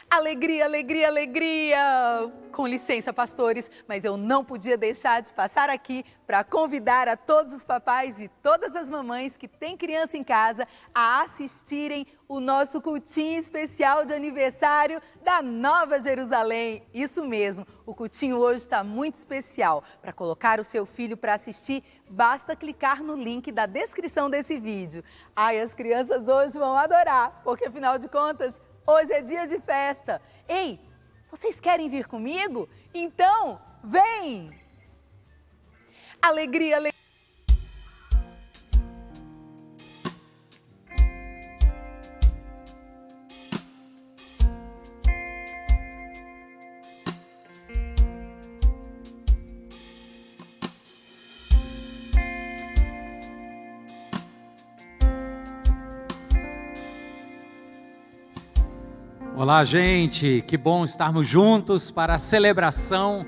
Alegria, alegria, alegria! Com licença, pastores, mas eu não podia deixar de passar aqui para convidar a todos os papais e todas as mamães que têm criança em casa a assistirem o nosso cultinho especial de aniversário da Nova Jerusalém. Isso mesmo, o cultinho hoje está muito especial. Para colocar o seu filho para assistir, basta clicar no link da descrição desse vídeo. Ai, as crianças hoje vão adorar, porque afinal de contas, hoje é dia de festa. Ei, vocês querem vir comigo? Então, vem! Alegria, alegria. Olá, gente, que bom estarmos juntos para a celebração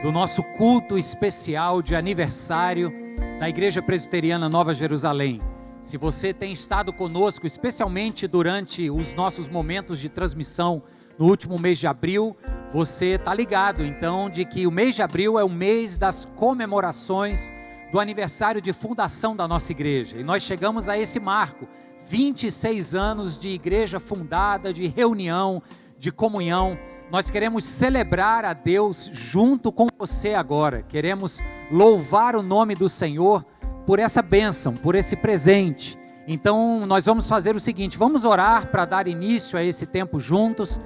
do nosso culto especial de aniversário da Igreja Presbiteriana Nova Jerusalém. Se você tem estado conosco, especialmente durante os nossos momentos de transmissão no último mês de abril, você está ligado, então, de que o mês de abril é o mês das comemorações do aniversário de fundação da nossa igreja. E nós chegamos a esse marco, 26 anos de igreja fundada, de reunião, de comunhão. Nós queremos celebrar a Deus junto com você agora. Queremos louvar o nome do Senhor por essa bênção, por esse presente. Então nós vamos fazer o seguinte, vamos orar para dar início a esse tempo juntos.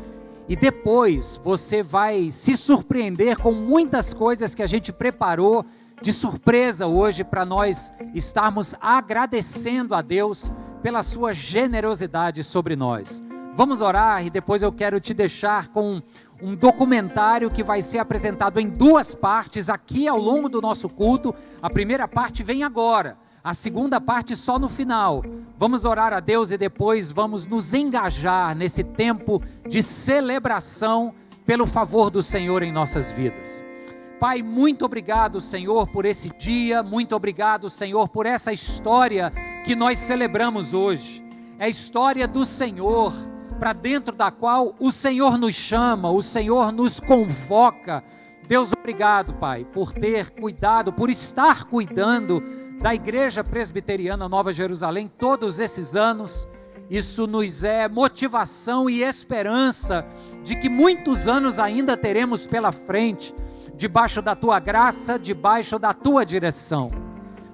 E depois você vai se surpreender com muitas coisas que a gente preparou de surpresa hoje para nós estarmos agradecendo a Deus pela sua generosidade sobre nós. Vamos orar e depois eu quero te deixar com um documentário que vai ser apresentado em duas partes aqui ao longo do nosso culto. A primeira parte vem agora, a segunda parte só no final. Vamos orar a Deus e depois vamos nos engajar nesse tempo de celebração pelo favor do Senhor em nossas vidas. Pai, muito obrigado, Senhor, por esse dia, muito obrigado, Senhor, por essa história que nós celebramos hoje. É a história do Senhor, para dentro da qual o Senhor nos chama, o Senhor nos convoca. Deus, obrigado, Pai, por ter cuidado, por estar cuidando da Igreja Presbiteriana Nova Jerusalém todos esses anos. Isso nos é motivação e esperança de que muitos anos ainda teremos pela frente, debaixo da Tua graça, debaixo da Tua direção.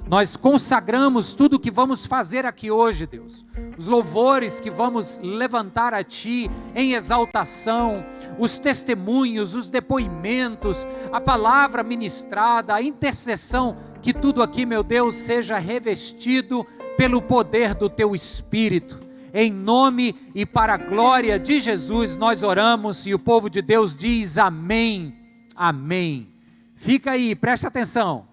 Nós consagramos tudo o que vamos fazer aqui hoje, Deus. Os louvores que vamos levantar a Ti em exaltação, os testemunhos, os depoimentos, a palavra ministrada, a intercessão, que tudo aqui, meu Deus, seja revestido pelo poder do Teu Espírito. Em nome e para a glória de Jesus nós oramos e o povo de Deus diz amém. Amém. Fica aí, preste atenção.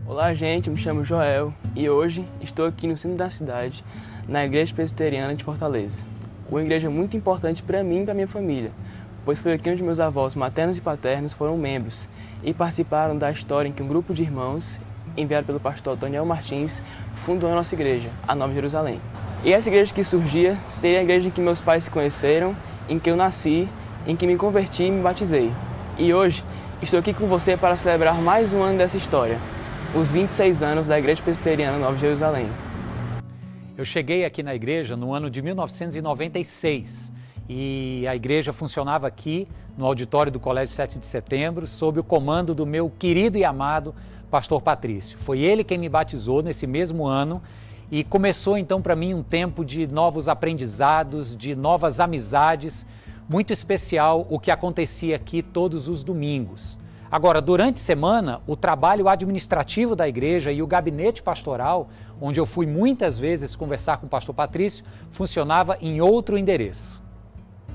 Olá, gente, me chamo Joel e hoje estou aqui no centro da cidade, na Igreja Presbiteriana de Fortaleza. Uma igreja muito importante para mim e para minha família, pois foi aqui onde meus avós maternos e paternos foram membros e participaram da história em que um grupo de irmãos enviado pelo pastor Daniel Martins, fundou a nossa igreja, a Nova Jerusalém. E essa igreja que surgia seria a igreja em que meus pais se conheceram, em que eu nasci, em que me converti e me batizei. E hoje estou aqui com você para celebrar mais um ano dessa história, os 26 anos da Igreja Presbiteriana Nova Jerusalém. Eu cheguei aqui na igreja no ano de 1996 e a igreja funcionava aqui no auditório do Colégio 7 de Setembro, sob o comando do meu querido e amado pastor Patrício. Foi ele quem me batizou nesse mesmo ano e começou então para mim um tempo de novos aprendizados, de novas amizades, muito especial o que acontecia aqui todos os domingos. Agora, durante a semana, o trabalho administrativo da igreja e o gabinete pastoral, onde eu fui muitas vezes conversar com o pastor Patrício, funcionava em outro endereço.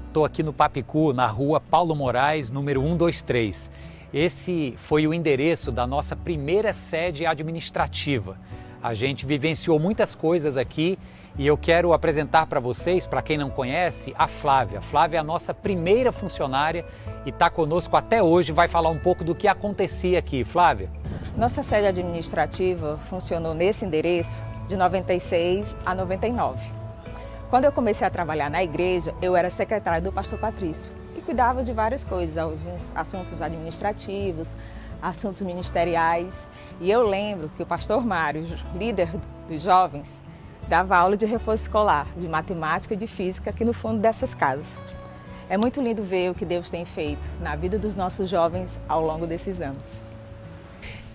Estou aqui no Papicu, na rua Paulo Moraes, número 123. Esse foi o endereço da nossa primeira sede administrativa. A gente vivenciou muitas coisas aqui e eu quero apresentar para vocês, para quem não conhece, a Flávia. A Flávia é a nossa primeira funcionária e está conosco até hoje, vai falar um pouco do que acontecia aqui. Flávia? Nossa sede administrativa funcionou nesse endereço de 96 a 99. Quando eu comecei a trabalhar na igreja, eu era secretária do pastor Patrício e cuidava de várias coisas, alguns assuntos administrativos, assuntos ministeriais. E eu lembro que o pastor Mário, líder dos jovens, dava aula de reforço escolar, de matemática e de física aqui no fundo dessas casas. É muito lindo ver o que Deus tem feito na vida dos nossos jovens ao longo desses anos.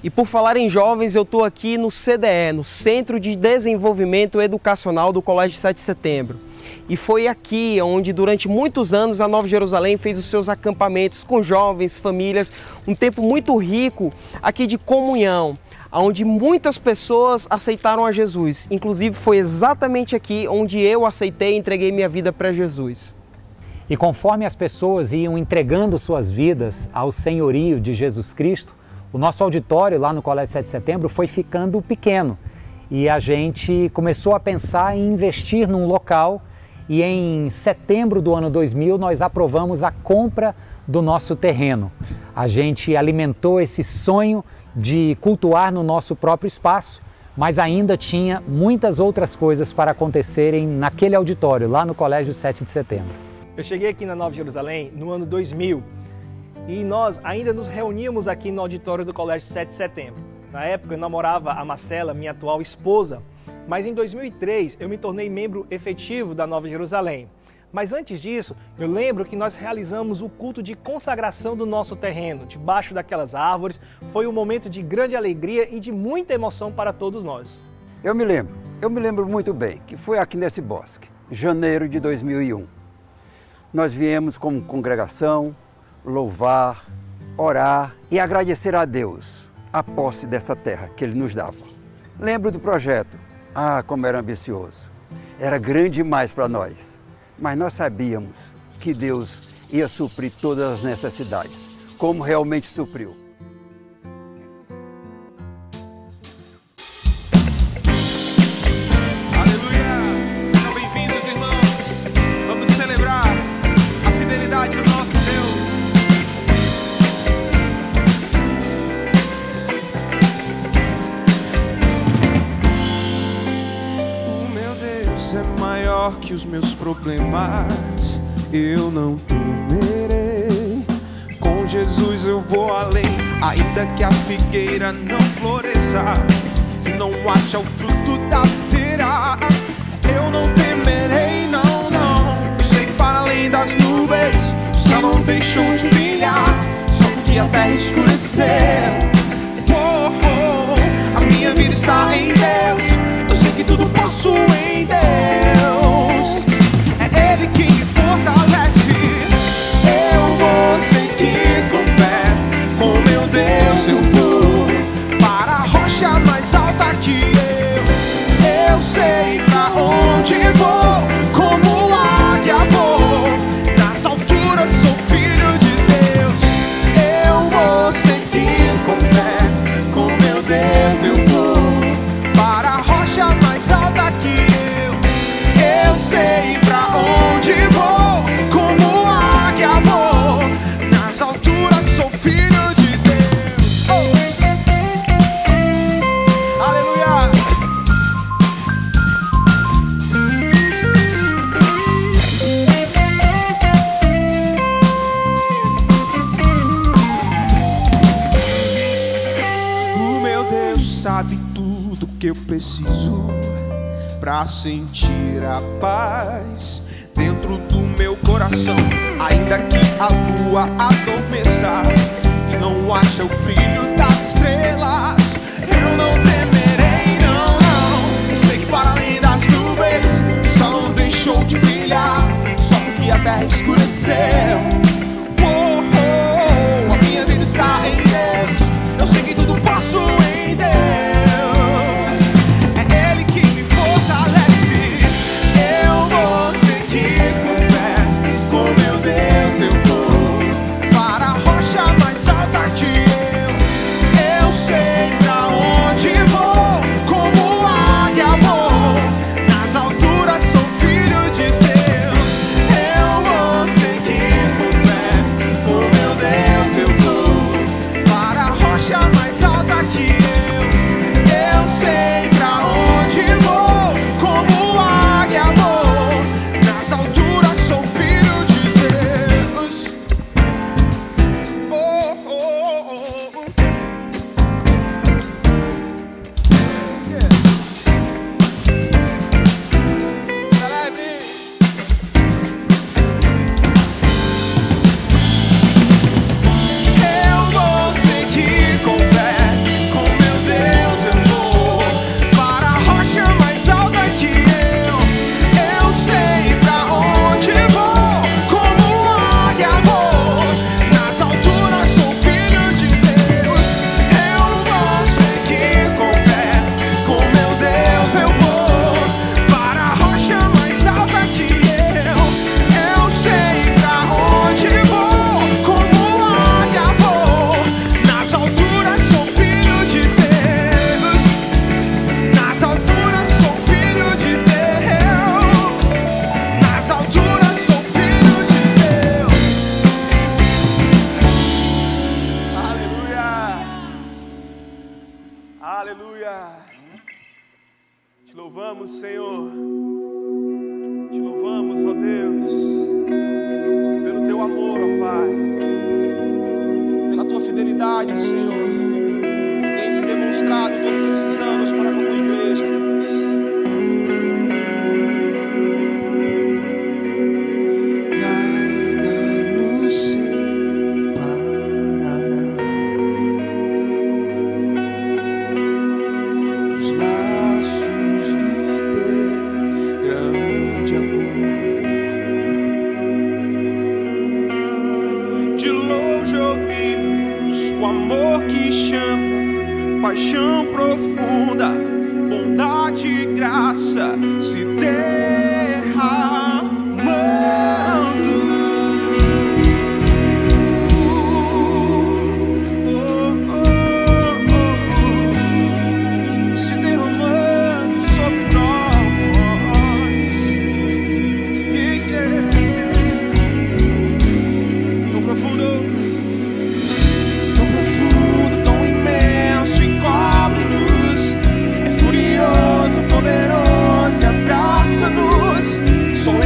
E por falar em jovens, eu estou aqui no CDE, no Centro de Desenvolvimento Educacional do Colégio 7 de Setembro. E foi aqui onde durante muitos anos a Nova Jerusalém fez os seus acampamentos com jovens, famílias, um tempo muito rico aqui de comunhão, onde muitas pessoas aceitaram a Jesus. Inclusive foi exatamente aqui onde eu aceitei e entreguei minha vida para Jesus. E conforme as pessoas iam entregando suas vidas ao senhorio de Jesus Cristo, o nosso auditório lá no Colégio 7 de Setembro foi ficando pequeno. E a gente começou a pensar em investir num local e em setembro do ano 2000 nós aprovamos a compra do nosso terreno. A gente alimentou esse sonho de cultuar no nosso próprio espaço, mas ainda tinha muitas outras coisas para acontecerem naquele auditório, lá no Colégio 7 de Setembro. Eu cheguei aqui na Nova Jerusalém no ano 2000 e nós ainda nos reuníamos aqui no auditório do Colégio 7 de Setembro. Na época eu namorava a Marcela, minha atual esposa, mas em 2003 eu me tornei membro efetivo da Nova Jerusalém. Mas antes disso, eu lembro que nós realizamos o culto de consagração do nosso terreno, debaixo daquelas árvores. Foi um momento de grande alegria e de muita emoção para todos nós. Eu me lembro muito bem que foi aqui nesse bosque, janeiro de 2001. Nós viemos como congregação louvar, orar e agradecer a Deus a posse dessa terra que Ele nos dava. Lembro do projeto. Ah, como era ambicioso. Era grande demais para nós. Mas nós sabíamos que Deus ia suprir todas as necessidades, como realmente supriu. Aleluia! Sejam bem-vindos, irmãos. Vamos celebrar a fidelidade do nosso Deus. O meu Deus é maior que os meus problemas, eu não temerei. Com Jesus eu vou além, ainda que a figueira não floresça e não haja o fruto da videira. Eu não temerei, não, não. Eu sei que para além das nuvens o céu não deixou de brilhar, só que a terra escureceu. Oh, oh, a minha vida está em Deus, eu sei que tudo posso em Deus. É Ele que me fortalece. Eu vou seguir com fé, com meu Deus eu vou para a rocha mais alta que eu sei pra onde vou, como águia vou, nas alturas sou filho de Deus. Eu vou seguir com fé, com meu Deus eu vou para a rocha mais alta que eu sei pra onde vou, como águia vou, nas alturas sou filho de Deus. Oh! Aleluia! O meu Deus sabe tudo que eu preciso pra sentir a paz dentro do meu coração. Ainda que a lua adormeça e não haja o brilho das estrelas, eu não temerei, não, não. Eu sei que para além das nuvens o sol não deixou de brilhar, só porque a terra escureceu. Oh, oh, oh, a minha vida está em Deus, eu sei que tudo posso em Deus. É Ele que me fortalece. Eu vou seguir com fé, com meu Deus eu vou para a rocha mais alta que Aleluia. Te louvamos, Senhor. Te louvamos, ó Deus, pelo teu amor, ó Pai, pela tua fidelidade, Senhor, que tem se demonstrado todos esses anos para com a tua igreja, Deus. Nada nos separará dos laços do teu grande amor. De longe ouvimos o amor que chama, paixão profunda, bondade e graça se derramando. Se derramando sobre nós. Tão profundo, tão imenso e cobre-nos. É furioso, poderoso e abraça-nos. Sou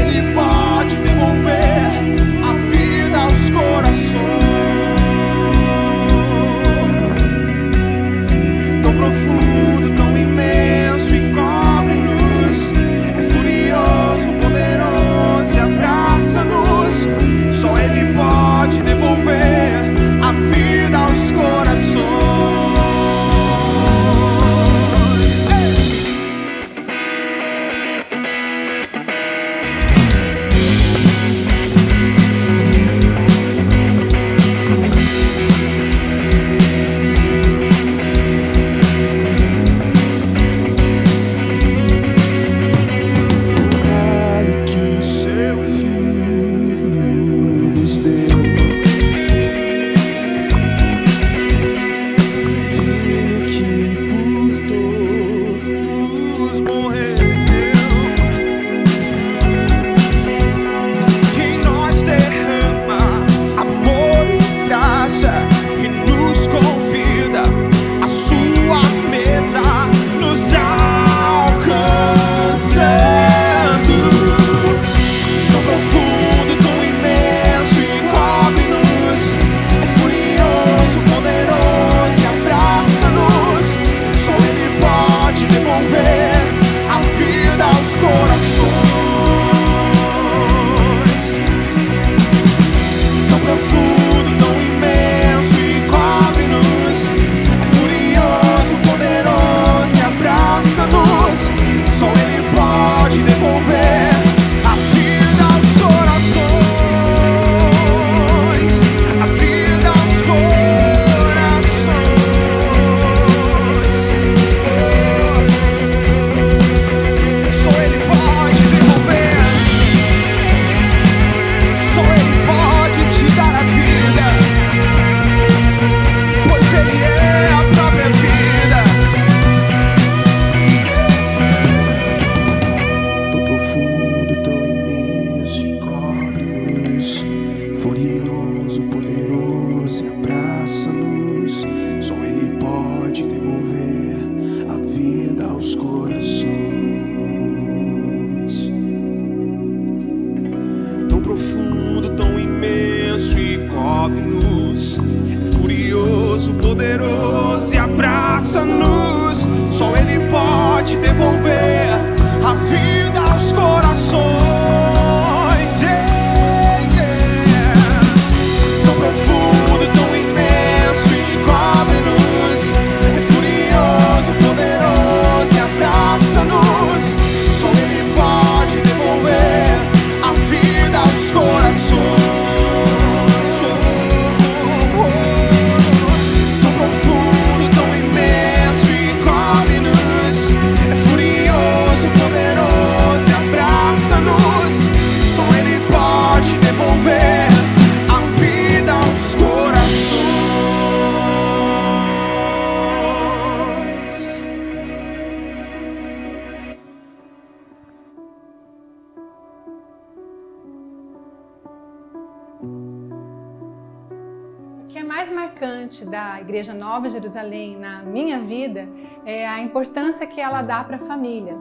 importante da Igreja Nova Jerusalém na minha vida é a importância que ela dá para a família.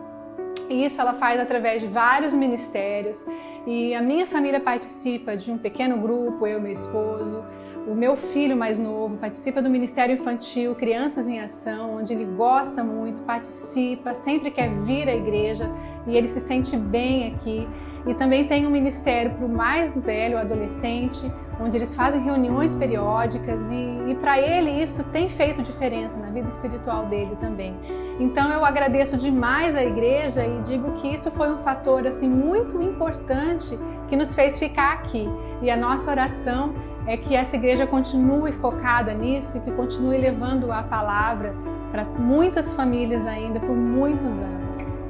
E isso ela faz através de vários ministérios, e a minha família participa de um pequeno grupo, eu e meu esposo. O meu filho mais novo participa do Ministério Infantil Crianças em Ação, onde ele gosta muito, participa, sempre quer vir à igreja e ele se sente bem aqui. E também tem um ministério para o mais velho, o adolescente, onde eles fazem reuniões periódicas e para ele isso tem feito diferença na vida espiritual dele também. Então eu agradeço demais à igreja e digo que isso foi um fator assim, muito importante que nos fez ficar aqui. E a nossa oração é que essa igreja continue focada nisso e que continue levando a palavra para muitas famílias ainda por muitos anos.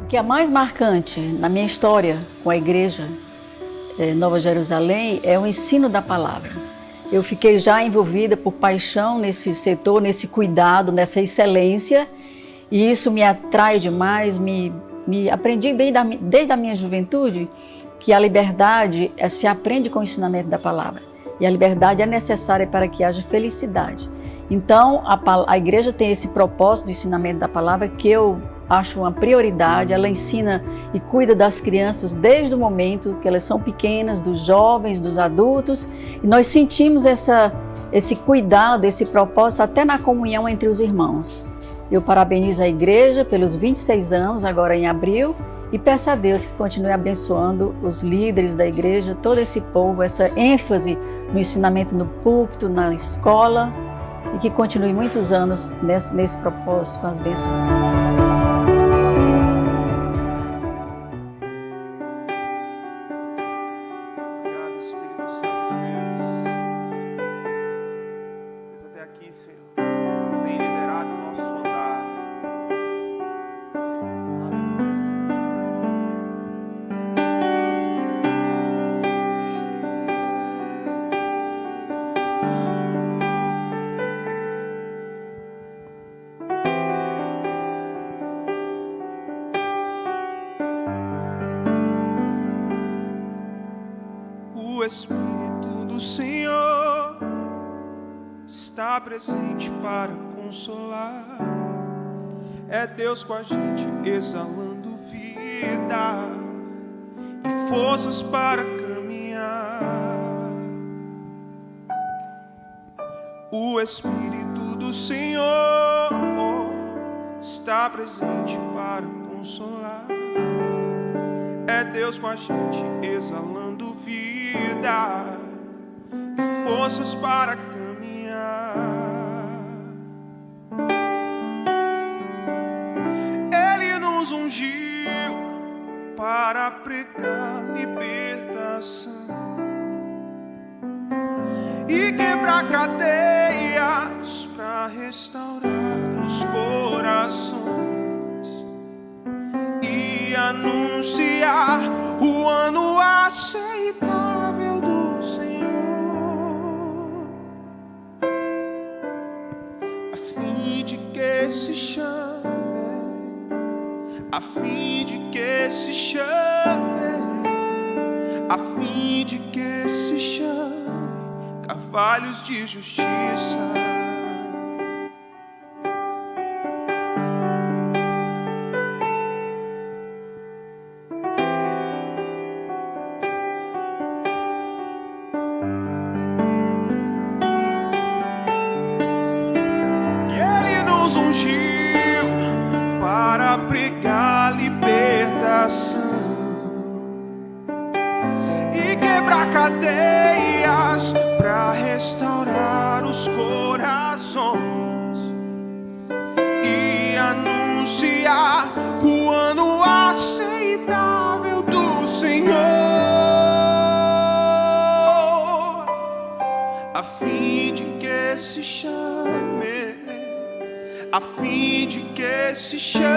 O que é mais marcante na minha história com a igreja Nova Jerusalém é o ensino da palavra. Eu fiquei já envolvida por paixão nesse setor, nesse cuidado, nessa excelência, e isso me atrai demais, me aprendi bem desde a minha juventude que a liberdade se aprende com o ensinamento da palavra. E a liberdade é necessária para que haja felicidade. Então, a igreja tem esse propósito do ensinamento da palavra que eu acho uma prioridade. Ela ensina e cuida das crianças desde o momento que elas são pequenas, dos jovens, dos adultos. E nós sentimos esse cuidado, esse propósito até na comunhão entre os irmãos. Eu parabenizo a igreja pelos 26 anos, agora em abril, e peço a Deus que continue abençoando os líderes da igreja, todo esse povo, essa ênfase no ensinamento no púlpito, na escola, e que continue muitos anos nesse propósito com as bênçãos do Senhor. Obrigado, Espírito Santo de Deus. Pois até aqui, Senhor, tem liderado o nosso andar. Aleluia. O Espírito do Senhor está presente para consolar. É Deus com a gente exalando vida e forças para caminhar. O Espírito do Senhor está presente para consolar. É Deus com a gente exalando vida e forças para caminhar. Ele nos ungiu para pregar libertação e quebrar cadeias para restaurar os corações e anunciar o ano aceitável do Senhor, a fim de que se chame, a fim de que se chame, a fim de que se chame carvalhos de justiça. Ungiu para pregar libertação e quebrar cadeias para restaurar os corações e anunciar o ano aceitável do Senhor, a fim de que se chame, a fim de que se chame,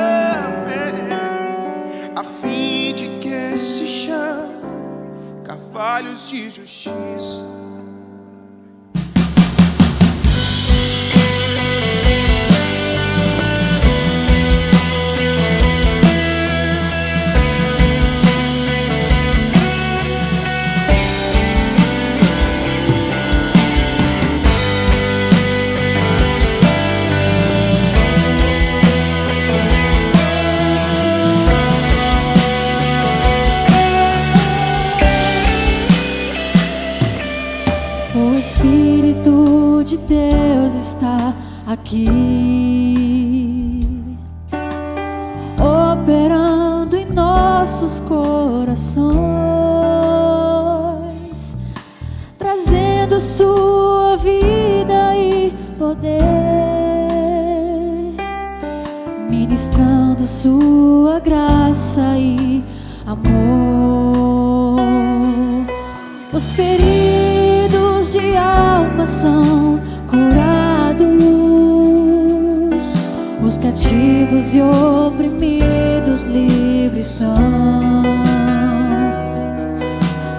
a fim de que se chame carvalhos de justiça. aqui, operando em nossos corações, trazendo sua vida e poder, ministrando sua graça e amor. Os feridos de alma são curados, os cativos e oprimidos livres são,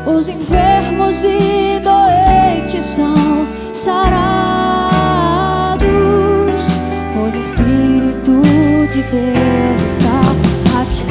os enfermos e doentes são sarados, pois o Espírito de Deus está aqui.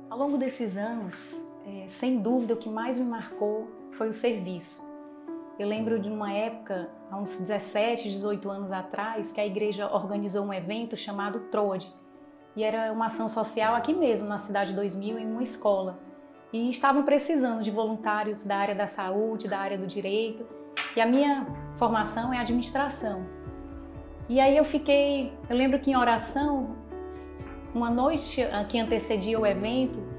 Ao longo desses anos, sem dúvida, o que mais me marcou foi o serviço. Eu lembro de uma época, há uns 17, 18 anos atrás, que a igreja organizou um evento chamado Troade. E era uma ação social aqui mesmo, na Cidade 2000, em uma escola. E estavam precisando de voluntários da área da saúde, da área do direito. E a minha formação é administração. E aí eu lembro que em oração, uma noite que antecedia o evento,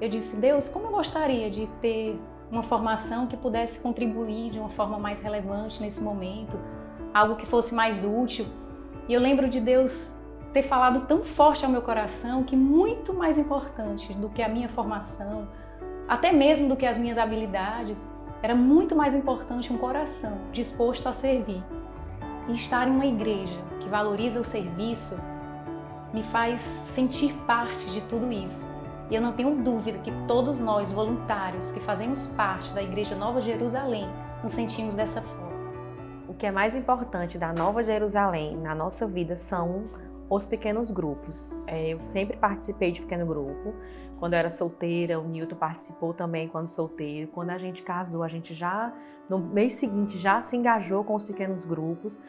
eu disse: Deus, como eu gostaria de ter uma formação que pudesse contribuir de uma forma mais relevante nesse momento, algo que fosse mais útil. E eu lembro de Deus ter falado tão forte ao meu coração que muito mais importante do que a minha formação, até mesmo do que as minhas habilidades, era muito mais importante um coração disposto a servir. E estar em uma igreja que valoriza o serviço me faz sentir parte de tudo isso. E eu não tenho dúvida que todos nós, voluntários, que fazemos parte da Igreja Nova Jerusalém, nos sentimos dessa forma. O que é mais importante da Nova Jerusalém na nossa vida são os pequenos grupos. Eu sempre participei de pequeno grupo. Quando eu era solteira, o Nilton participou também quando solteiro. Quando a gente casou, a gente já, no mês seguinte, já se engajou com os pequenos grupos.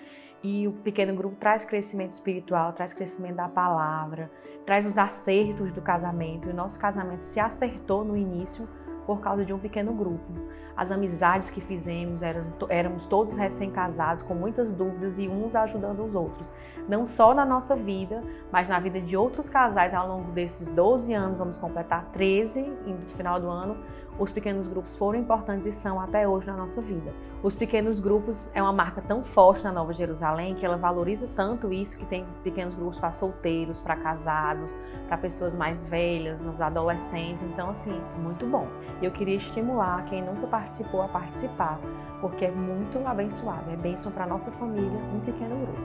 E o pequeno grupo traz crescimento espiritual, traz crescimento da palavra, traz os acertos do casamento. E o nosso casamento se acertou no início por causa de um pequeno grupo. As amizades que fizemos, éramos todos recém-casados, com muitas dúvidas e uns ajudando os outros. Não só na nossa vida, mas na vida de outros casais ao longo desses 12 anos, vamos completar 13 no final do ano. Os pequenos grupos foram importantes e são até hoje na nossa vida. Os pequenos grupos é uma marca tão forte na Nova Jerusalém que ela valoriza tanto isso, que tem pequenos grupos para solteiros, para casados, para pessoas mais velhas, nos adolescentes. Então, assim, muito bom. Eu queria estimular quem nunca participou a participar, porque é muito abençoado. É bênção para a nossa família, um pequeno grupo.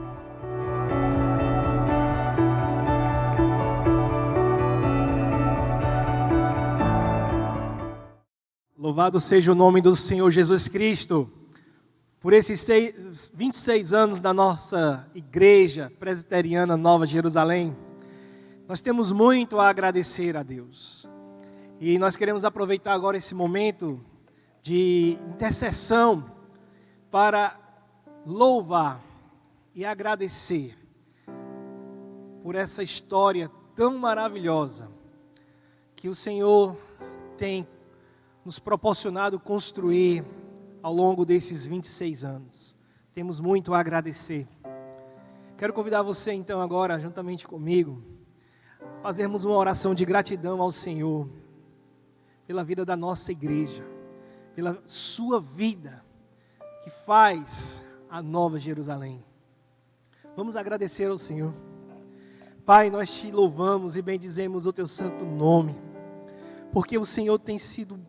Louvado seja o nome do Senhor Jesus Cristo. Por esses 26 anos da nossa Igreja Presbiteriana Nova Jerusalém, nós temos muito a agradecer a Deus. E nós queremos aproveitar agora esse momento de intercessão para louvar e agradecer por essa história tão maravilhosa que o Senhor tem nos proporcionado construir ao longo desses 26 anos. Temos muito a agradecer. Quero convidar você então agora, juntamente comigo, a fazermos uma oração de gratidão ao Senhor pela vida da nossa igreja, pela sua vida que faz a Nova Jerusalém. Vamos agradecer ao Senhor. Pai, nós te louvamos e bendizemos o teu santo nome, porque o Senhor tem sido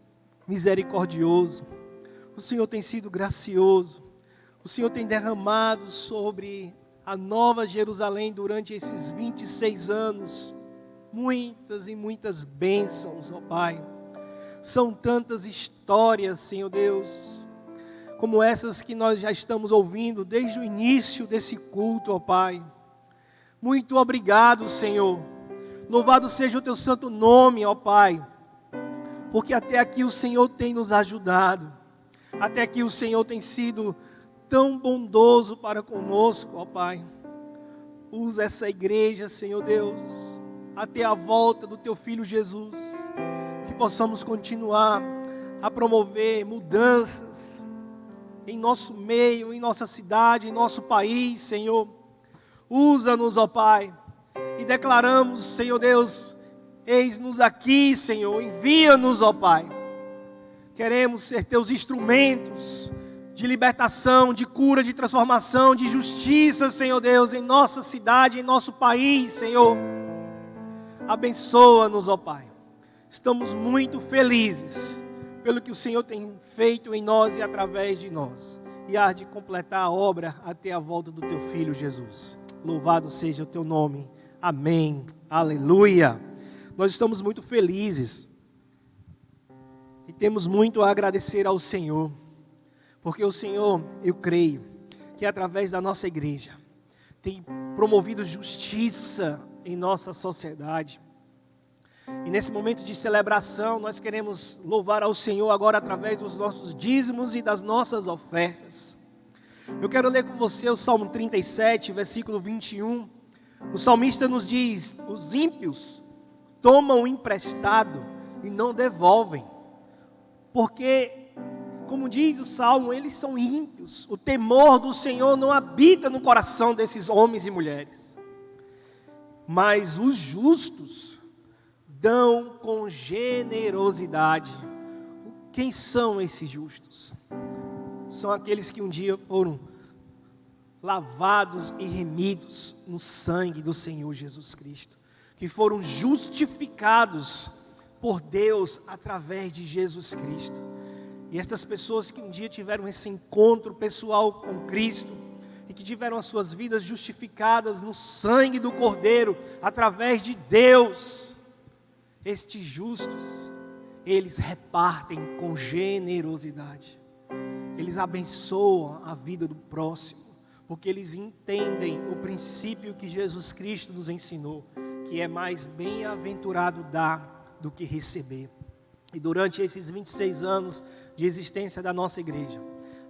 misericordioso, o Senhor tem sido gracioso, o Senhor tem derramado sobre a Nova Jerusalém durante esses 26 anos, muitas e muitas bênçãos, ó Pai. São tantas histórias, Senhor Deus, como essas que nós já estamos ouvindo desde o início desse culto, ó Pai. Muito obrigado, Senhor. Louvado seja o teu santo nome, ó Pai. Porque até aqui o Senhor tem nos ajudado. Até aqui o Senhor tem sido tão bondoso para conosco, ó Pai. Usa essa igreja, Senhor Deus, até a volta do teu Filho Jesus. Que possamos continuar a promover mudanças em nosso meio, em nossa cidade, em nosso país, Senhor. Usa-nos, ó Pai. E declaramos, Senhor Deus, eis-nos aqui, Senhor, envia-nos, ó Pai. Queremos ser teus instrumentos de libertação, de cura, de transformação, de justiça, Senhor Deus, em nossa cidade, em nosso país, Senhor. Abençoa-nos, ó Pai. Estamos muito felizes pelo que o Senhor tem feito em nós e através de nós. E há de completar a obra até a volta do teu Filho Jesus. Louvado seja o teu nome. Amém. Aleluia. Nós estamos muito felizes e temos muito a agradecer ao Senhor, porque o Senhor, eu creio, que através da nossa igreja, tem promovido justiça em nossa sociedade. E nesse momento de celebração, nós queremos louvar ao Senhor agora através dos nossos dízimos e das nossas ofertas. Eu quero ler com você o Salmo 37, versículo 21. O salmista nos diz: os ímpios tomam emprestado e não devolvem, porque, como diz o Salmo, eles são ímpios. O temor do Senhor não habita no coração desses homens e mulheres. Mas os justos dão com generosidade. Quem são esses justos? São aqueles que um dia foram lavados e remidos no sangue do Senhor Jesus Cristo, que foram justificados por Deus através de Jesus Cristo. E estas pessoas que um dia tiveram esse encontro pessoal com Cristo e que tiveram as suas vidas justificadas no sangue do Cordeiro através de Deus, estes justos, eles repartem com generosidade. Eles abençoam a vida do próximo, porque eles entendem o princípio que Jesus Cristo nos ensinou, que é mais bem-aventurado dar do que receber. E durante esses 26 anos de existência da nossa igreja,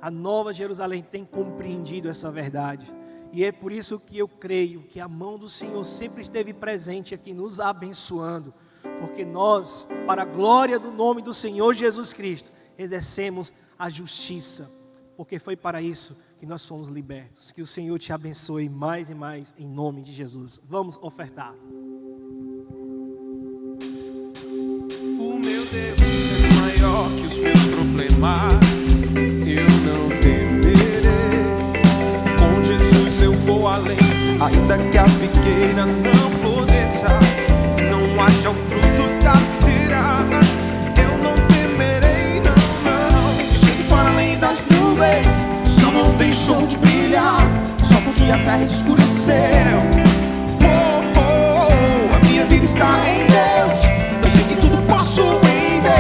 a Nova Jerusalém tem compreendido essa verdade. E é por isso que eu creio que a mão do Senhor sempre esteve presente aqui, nos abençoando, porque nós, para a glória do nome do Senhor Jesus Cristo, exercemos a justiça, porque foi para isso que nós fomos libertos. Que o Senhor te abençoe mais e mais, em nome de Jesus. Vamos ofertar. O meu Deus é maior que os meus problemas, eu não temerei. Com Jesus eu vou além, ainda que a figueira não floresça, não haja o fruto da videira, eu não temerei, não. Sei para além das nuvens, o sol não deixou de brilhar, só porque a terra escureceu. A minha vida está em Deus, eu sei que tudo posso em Deus.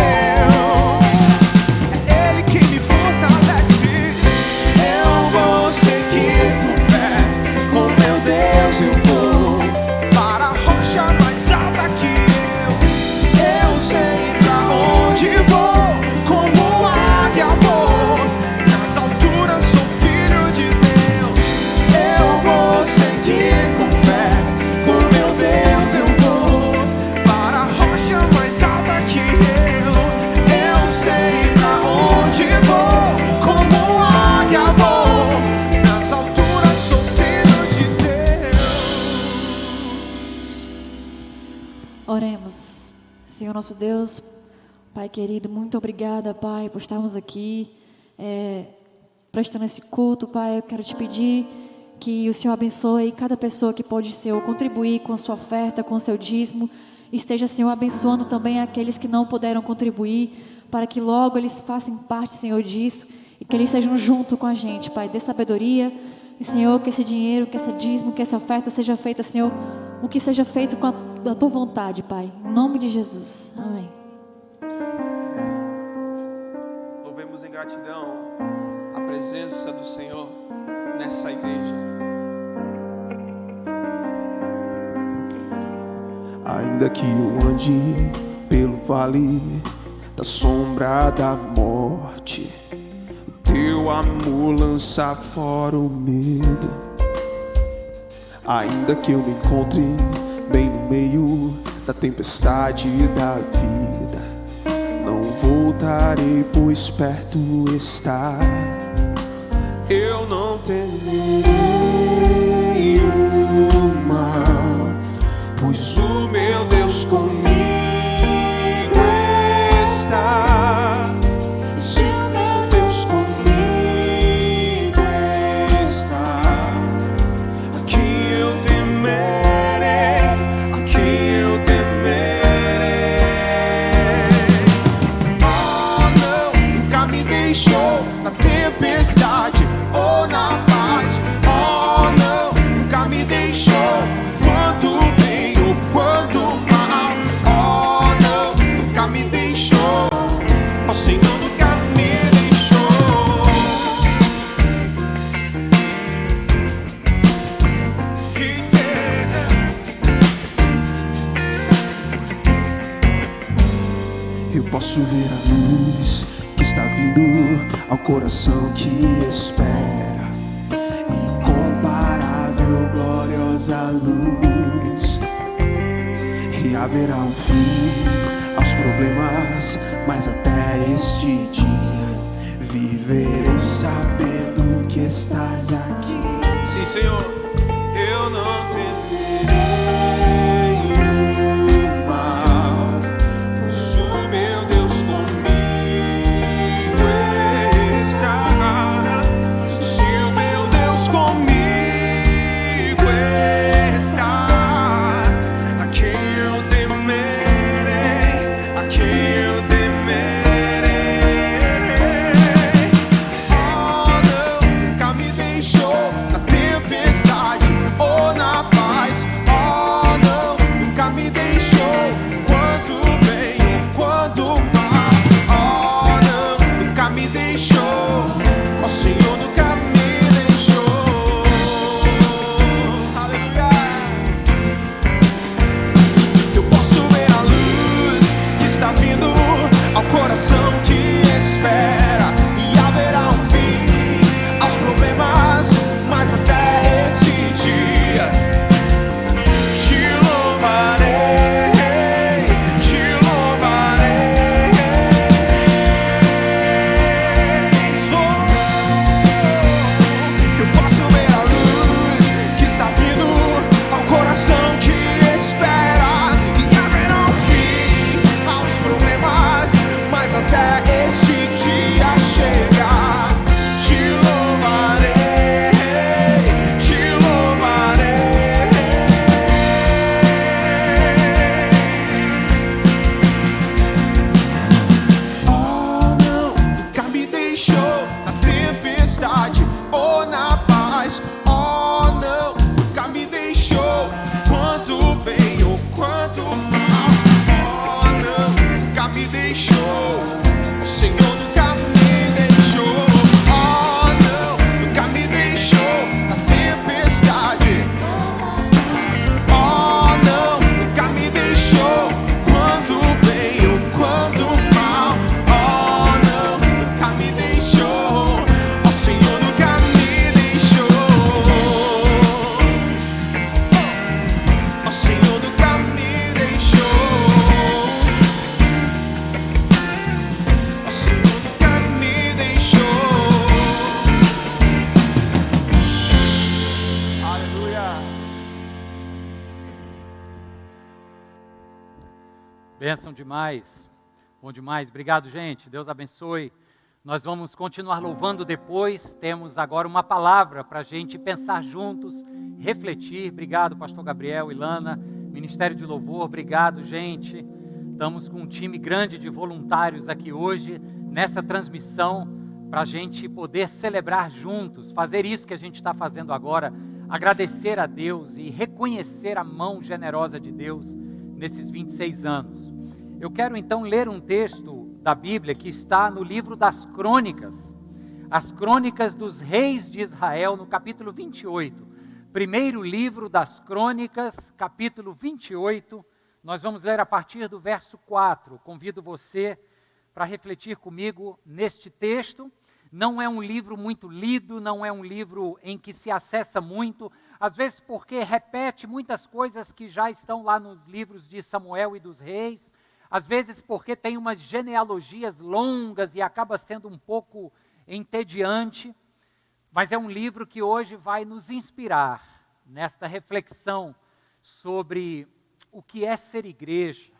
É Ele que me fortalece, eu vou seguir com fé. Com meu Deus eu vou para a rocha mais alta que eu sei pra onde vou, como águia vou, nas alturas sou filho de Deus. Eu vou seguir com fé, com meu Deus eu vou para a rocha mais alta que eu sei pra onde vou, como águia vou, nas alturas sou filho de Deus. Oremos. Senhor nosso Deus, Pai querido, muito obrigada, Pai, por estarmos aqui prestando esse culto, Pai. Eu quero te pedir que o Senhor abençoe cada pessoa que pode, Senhor, contribuir com a sua oferta, com o seu dízimo. Esteja, Senhor, abençoando também aqueles que não puderam contribuir, para que logo eles façam parte, Senhor, disso, e que eles estejam junto com a gente, Pai. Dê sabedoria, e, Senhor, que esse dinheiro, que esse dízimo, que essa oferta seja feita, Senhor, o que seja feito com a tua vontade, Pai. Em nome de Jesus. Amém. Louvemos em gratidão a presença do Senhor nessa igreja. Ainda que eu ande pelo vale da sombra da morte, o teu amor lança fora o medo. Ainda que eu me encontre bem no meio da tempestade da vida, não voltarei, pois perto está. Eu não temerei o mal, pois o meu Deus comigo está. Se o meu Deus comigo está, a quem eu temerei, a quem eu temerei. Oh não, nunca me deixou na tempestade ou na paz. Oh não, nunca me deixou quando bem ou quando mal. Oh não, nunca me deixou. O Senhor nunca me deixou. Eu posso ver a luz que está vindo ao coração que espera, incomparável, gloriosa luz. E haverá um fim aos problemas, mas até este dia viverei sabendo que estás aqui. Sim, Senhor, eu não temerei o mal, pois o meu Deus comigo está. Se o meu Deus comigo está, a quem eu temerei, a quem eu temerei. Oh não, nunca me deixou na tempestade ou na Bênção demais. Bom demais. Obrigado, gente. Deus abençoe. Nós vamos continuar louvando depois. Temos agora uma palavra para a gente pensar juntos, refletir. Obrigado, pastor Gabriel, Ilana, Ministério de Louvor. Obrigado, gente. Estamos com um time grande de voluntários aqui hoje, nessa transmissão, para a gente poder celebrar juntos, fazer isso que a gente está fazendo agora, agradecer a Deus e reconhecer a mão generosa de Deus nesses 26 anos. Eu quero então ler um texto da Bíblia que está no livro das Crônicas, as Crônicas dos Reis de Israel, no capítulo 28. Primeiro livro das Crônicas, capítulo 28, nós vamos ler a partir do verso 4. Convido você para refletir comigo neste texto. Não é um livro muito lido, não é um livro em que se acessa muito, às vezes porque repete muitas coisas que já estão lá nos livros de Samuel e dos Reis, às vezes porque tem umas genealogias longas e acaba sendo um pouco entediante, mas é um livro que hoje vai nos inspirar nesta reflexão sobre o que é ser igreja,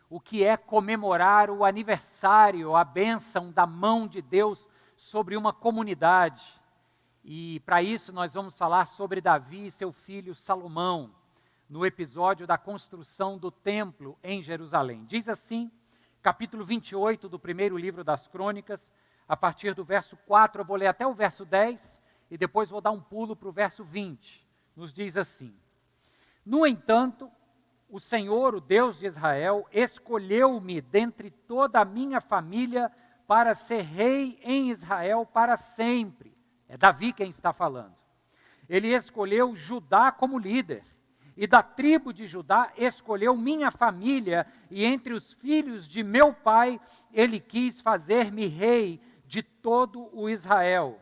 o que é comemorar o aniversário, a bênção da mão de Deus sobre uma comunidade. E para isso nós vamos falar sobre Davi e seu filho Salomão, no episódio da construção do templo em Jerusalém. Diz assim, capítulo 28 do primeiro livro das Crônicas, a partir do verso 4, eu vou ler até o verso 10, e depois vou dar um pulo para o verso 20. Nos diz assim: No entanto, o Senhor, o Deus de Israel, escolheu-me dentre toda a minha família para ser rei em Israel para sempre. É Davi quem está falando. Ele escolheu Judá como líder, e da tribo de Judá escolheu minha família, e entre os filhos de meu pai, ele quis fazer-me rei de todo o Israel.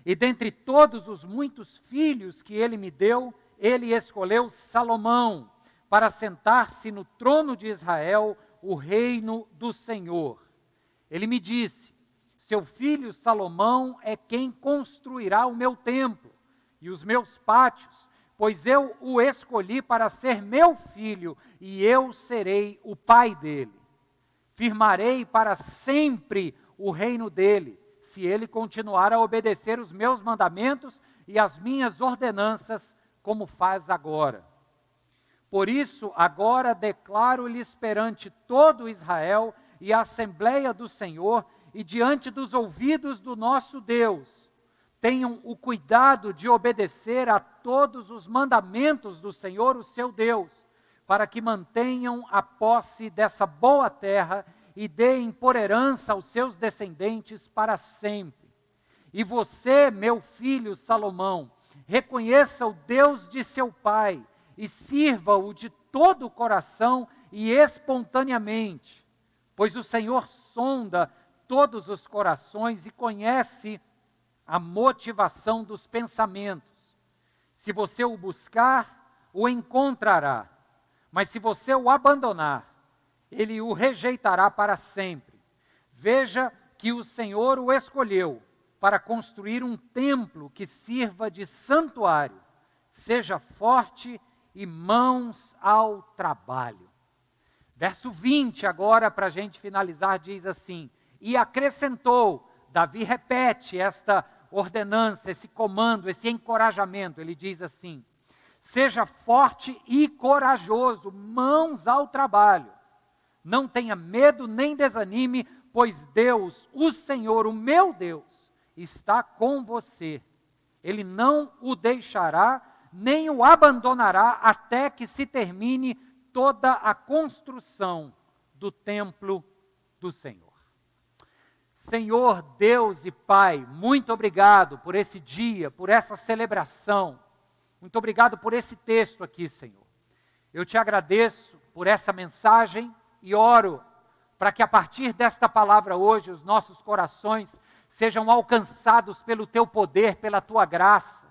E dentre todos os muitos filhos que ele me deu, ele escolheu Salomão, para sentar-se no trono de Israel, o reino do Senhor. Ele me disse: seu filho Salomão é quem construirá o meu templo e os meus pátios, pois eu o escolhi para ser meu filho e eu serei o pai dele. Firmarei para sempre o reino dele, se ele continuar a obedecer os meus mandamentos e as minhas ordenanças, como faz agora. Por isso, agora declaro-lhes perante todo Israel e a Assembleia do Senhor, e diante dos ouvidos do nosso Deus, tenham o cuidado de obedecer a todos os mandamentos do Senhor, o seu Deus, para que mantenham a posse dessa boa terra e deem por herança aos seus descendentes para sempre. E você, meu filho Salomão, reconheça o Deus de seu pai e sirva-o de todo o coração e espontaneamente, pois o Senhor sonda todos os corações e conhece a motivação dos pensamentos. Se você o buscar, o encontrará, mas se você o abandonar, ele o rejeitará para sempre. Veja que o Senhor o escolheu para construir um templo que sirva de santuário. Seja forte e mãos ao trabalho. Verso 20 agora, para a gente finalizar, diz assim: e acrescentou, Davi repete esta ordenança, esse comando, esse encorajamento, ele diz assim: seja forte e corajoso, mãos ao trabalho, não tenha medo nem desanime, pois Deus, o Senhor, o meu Deus, está com você, Ele não o deixará, nem o abandonará, até que se termine toda a construção do templo do Senhor. Senhor, Deus e Pai, muito obrigado por esse dia, por essa celebração. Muito obrigado por esse texto aqui, Senhor. Eu te agradeço por essa mensagem e oro para que a partir desta palavra hoje os nossos corações sejam alcançados pelo teu poder, pela tua graça,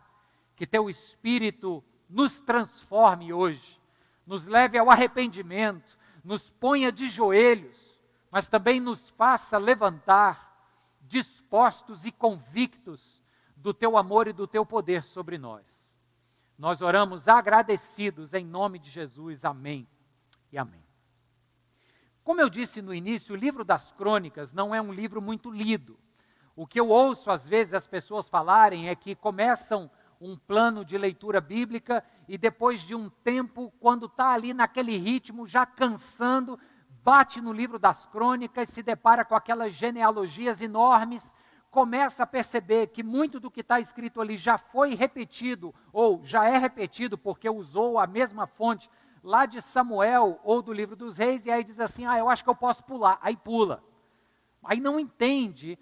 que teu Espírito nos transforme hoje, nos leve ao arrependimento, nos ponha de joelhos, mas também nos faça levantar dispostos e convictos do teu amor e do teu poder sobre nós. Nós oramos agradecidos em nome de Jesus, amém e amém. Como eu disse no início, o livro das Crônicas não é um livro muito lido. O que eu ouço às vezes as pessoas falarem é que começam um plano de leitura bíblica e depois de um tempo, quando está ali naquele ritmo, já cansando, bate no livro das Crônicas, se depara com aquelas genealogias enormes, começa a perceber que muito do que está escrito ali já foi repetido, ou já é repetido porque usou a mesma fonte lá de Samuel ou do livro dos Reis, e aí diz assim, eu acho que eu posso pular, aí pula. Aí não entende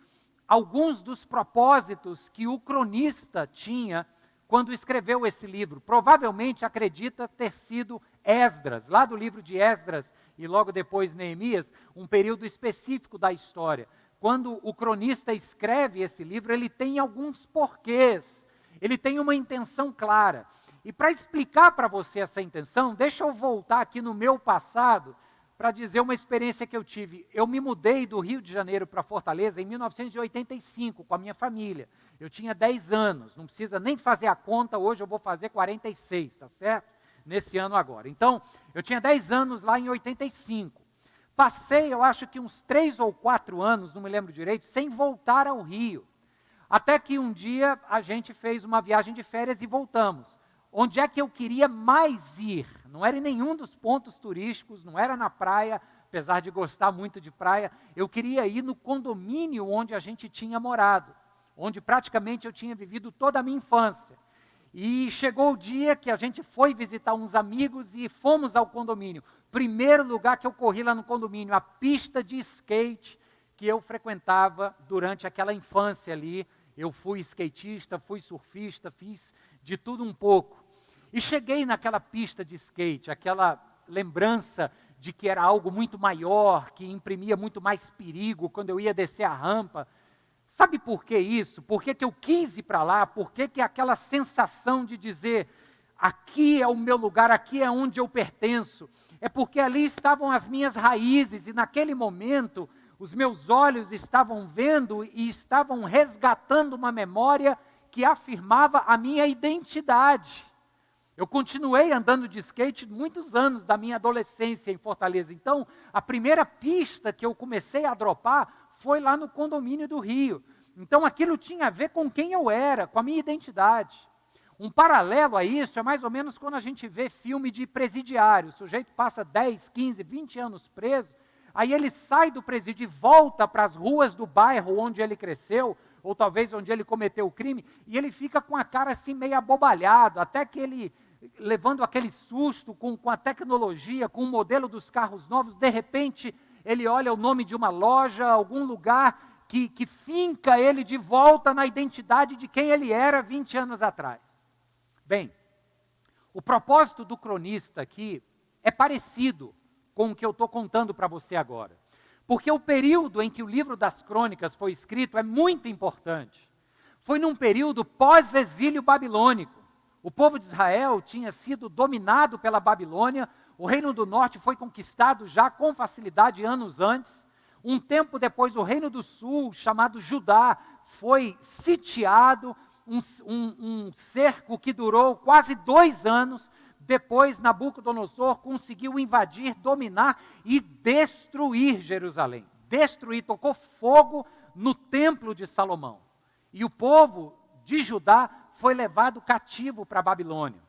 alguns dos propósitos que o cronista tinha quando escreveu esse livro. Provavelmente acredita ter sido Esdras, lá do livro de Esdras e logo depois Neemias, um período específico da história. Quando o cronista escreve esse livro, ele tem alguns porquês, ele tem uma intenção clara. E para explicar para você essa intenção, deixa eu voltar aqui no meu passado para dizer uma experiência que eu tive. Eu me mudei do Rio de Janeiro para Fortaleza em 1985 com a minha família. Eu tinha 10 anos, não precisa nem fazer a conta, hoje eu vou fazer 46, tá certo? Nesse ano agora. Então, eu tinha 10 anos lá em 85. Passei, eu acho que uns 3 ou 4 anos, não me lembro direito, sem voltar ao Rio. Até que um dia a gente fez uma viagem de férias e voltamos. Onde é que eu queria mais ir? Não era em nenhum dos pontos turísticos, não era na praia, apesar de gostar muito de praia. Eu queria ir no condomínio onde a gente tinha morado, onde praticamente eu tinha vivido toda a minha infância. E chegou o dia que a gente foi visitar uns amigos e fomos ao condomínio. Primeiro lugar que eu corri lá no condomínio, a pista de skate que eu frequentava durante aquela infância ali. Eu fui skatista, fui surfista, fiz de tudo um pouco. E cheguei naquela pista de skate, aquela lembrança de que era algo muito maior, que imprimia muito mais perigo quando eu ia descer a rampa. Sabe por que isso? Por que eu quis ir para lá? Por que aquela sensação de dizer, aqui é o meu lugar, aqui é onde eu pertenço? É porque ali estavam as minhas raízes e naquele momento os meus olhos estavam vendo e estavam resgatando uma memória que afirmava a minha identidade. Eu continuei andando de skate muitos anos da minha adolescência em Fortaleza. Então, a primeira pista que eu comecei a dropar foi lá no condomínio do Rio. Então, aquilo tinha a ver com quem eu era, com a minha identidade. Um paralelo a isso é mais ou menos quando a gente vê filme de presidiário. O sujeito passa 10, 15, 20 anos preso, aí ele sai do presídio e volta para as ruas do bairro onde ele cresceu, ou talvez onde ele cometeu o crime, e ele fica com a cara assim meio abobalhado, até que ele, levando aquele susto com a tecnologia, com o modelo dos carros novos, de repente ele olha o nome de uma loja, algum lugar que finca ele de volta na identidade de quem ele era 20 anos atrás. Bem, o propósito do cronista aqui é parecido com o que eu estou contando para você agora. Porque o período em que o livro das Crônicas foi escrito é muito importante. Foi num período pós-exílio babilônico. O povo de Israel tinha sido dominado pela Babilônia, o Reino do Norte foi conquistado já com facilidade anos antes. Um tempo depois, o Reino do Sul, chamado Judá, foi sitiado, um cerco que durou quase 2 anos. Depois, Nabucodonosor conseguiu invadir, dominar e destruir Jerusalém. Destruir, tocou fogo no templo de Salomão. E o povo de Judá foi levado cativo para a Babilônia.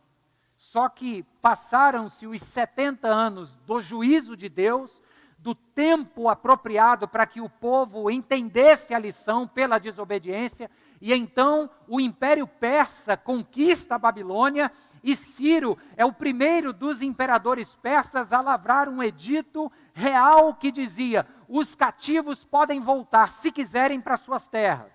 Só que passaram-se os 70 anos do juízo de Deus, do tempo apropriado para que o povo entendesse a lição pela desobediência, e então o Império Persa conquista a Babilônia, e Ciro é o primeiro dos imperadores persas a lavrar um edito real que dizia: os cativos podem voltar, se quiserem, para suas terras.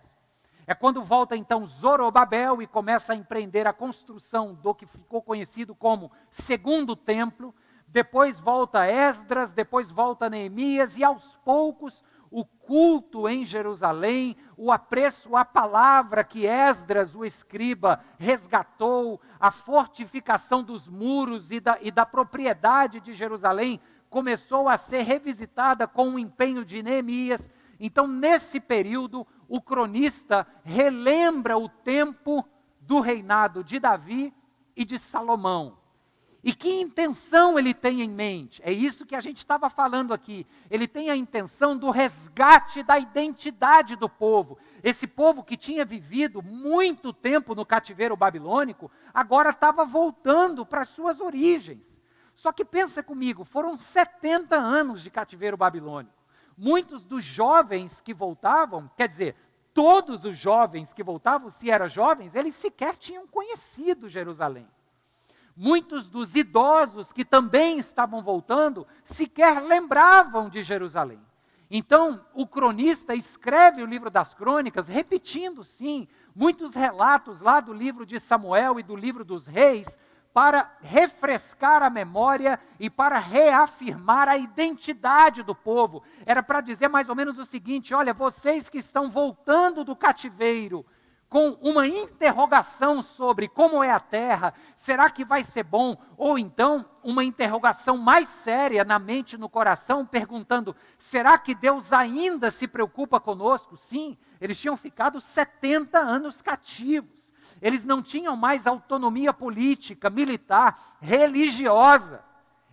É quando volta então Zorobabel e começa a empreender a construção do que ficou conhecido como Segundo Templo. Depois volta Esdras, depois volta Neemias, e aos poucos o culto em Jerusalém, o apreço à palavra que Esdras, o escriba, resgatou, a fortificação dos muros e da propriedade de Jerusalém começou a ser revisitada com o empenho de Neemias. Então, nesse período, o cronista relembra o tempo do reinado de Davi e de Salomão. E que intenção ele tem em mente? É isso que a gente estava falando aqui. Ele tem a intenção do resgate da identidade do povo. Esse povo que tinha vivido muito tempo no cativeiro babilônico, agora estava voltando para as suas origens. Só que pensa comigo, foram 70 anos de cativeiro babilônico. Muitos dos jovens que voltavam, quer dizer, todos os jovens que voltavam, se eram jovens, eles sequer tinham conhecido Jerusalém. Muitos dos idosos que também estavam voltando sequer lembravam de Jerusalém. Então, o cronista escreve o livro das crônicas, repetindo, sim, muitos relatos lá do livro de Samuel e do livro dos reis, para refrescar a memória e para reafirmar a identidade do povo. Era para dizer mais ou menos o seguinte: olha, vocês que estão voltando do cativeiro, com uma interrogação sobre como é a terra, será que vai ser bom? Ou então, uma interrogação mais séria na mente e no coração, perguntando, será que Deus ainda se preocupa conosco? Sim, eles tinham ficado 70 anos cativos. Eles não tinham mais autonomia política, militar, religiosa.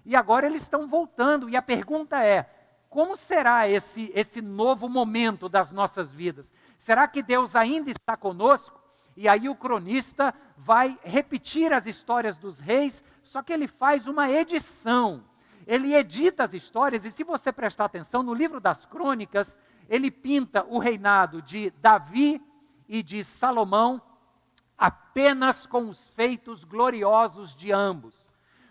E agora eles estão voltando. E a pergunta é, como será esse novo momento das nossas vidas? Será que Deus ainda está conosco? E aí o cronista vai repetir as histórias dos reis, só que ele faz uma edição. Ele edita as histórias, e se você prestar atenção, no livro das crônicas, ele pinta o reinado de Davi e de Salomão apenas com os feitos gloriosos de ambos.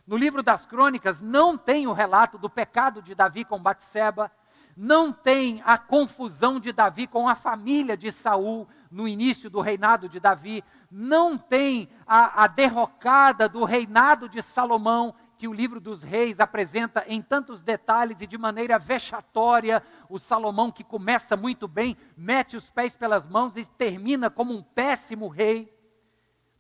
No livro das crônicas não tem o relato do pecado de Davi com Batseba, não tem a confusão de Davi com a família de Saul no início do reinado de Davi, não tem a derrocada do reinado de Salomão, que o livro dos reis apresenta em tantos detalhes e de maneira vexatória. O Salomão, que começa muito bem, mete os pés pelas mãos e termina como um péssimo rei.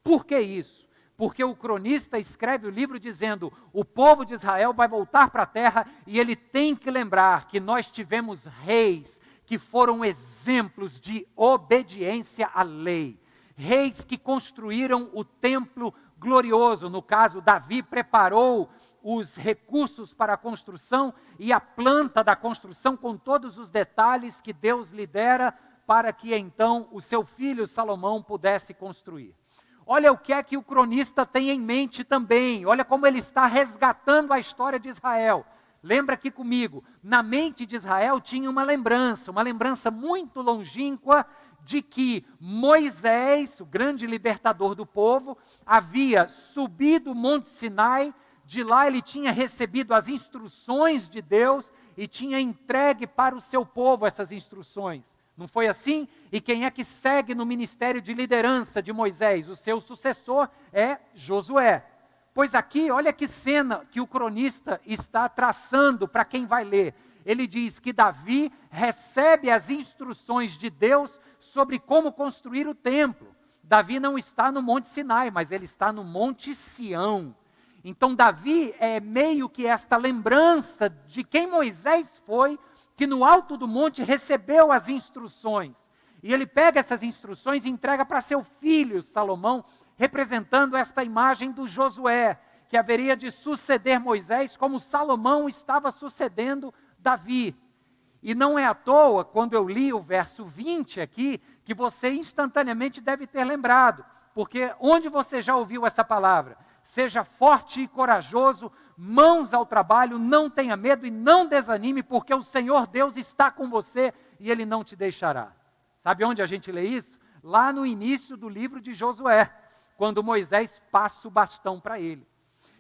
Por que isso? Porque o cronista escreve o livro dizendo, o povo de Israel vai voltar para a terra e ele tem que lembrar que nós tivemos reis que foram exemplos de obediência à lei. Reis que construíram o templo glorioso. No caso, Davi preparou os recursos para a construção e a planta da construção com todos os detalhes que Deus lhe dera para que então o seu filho Salomão pudesse construir. Olha o que é que o cronista tem em mente também. Olha como ele está resgatando a história de Israel. Lembra aqui comigo, na mente de Israel tinha uma lembrança muito longínqua de que Moisés, o grande libertador do povo, havia subido o Monte Sinai, de lá ele tinha recebido as instruções de Deus e tinha entregue para o seu povo essas instruções. Não foi assim? E quem é que segue no ministério de liderança de Moisés? O seu sucessor é Josué. Pois aqui, olha que cena que o cronista está traçando para quem vai ler. Ele diz que Davi recebe as instruções de Deus sobre como construir o templo. Davi não está no Monte Sinai, mas ele está no Monte Sião. Então Davi é meio que esta lembrança de quem Moisés foi, que no alto do monte recebeu as instruções. E ele pega essas instruções e entrega para seu filho Salomão, representando esta imagem do Josué, que haveria de suceder Moisés como Salomão estava sucedendo Davi. E não é à toa, quando eu li o verso 20 aqui, que você instantaneamente deve ter lembrado, porque onde você já ouviu essa palavra? Seja forte e corajoso, mãos ao trabalho, não tenha medo e não desanime, porque o Senhor Deus está com você e Ele não te deixará. Sabe onde a gente lê isso? Lá no início do livro de Josué, quando Moisés passa o bastão para ele.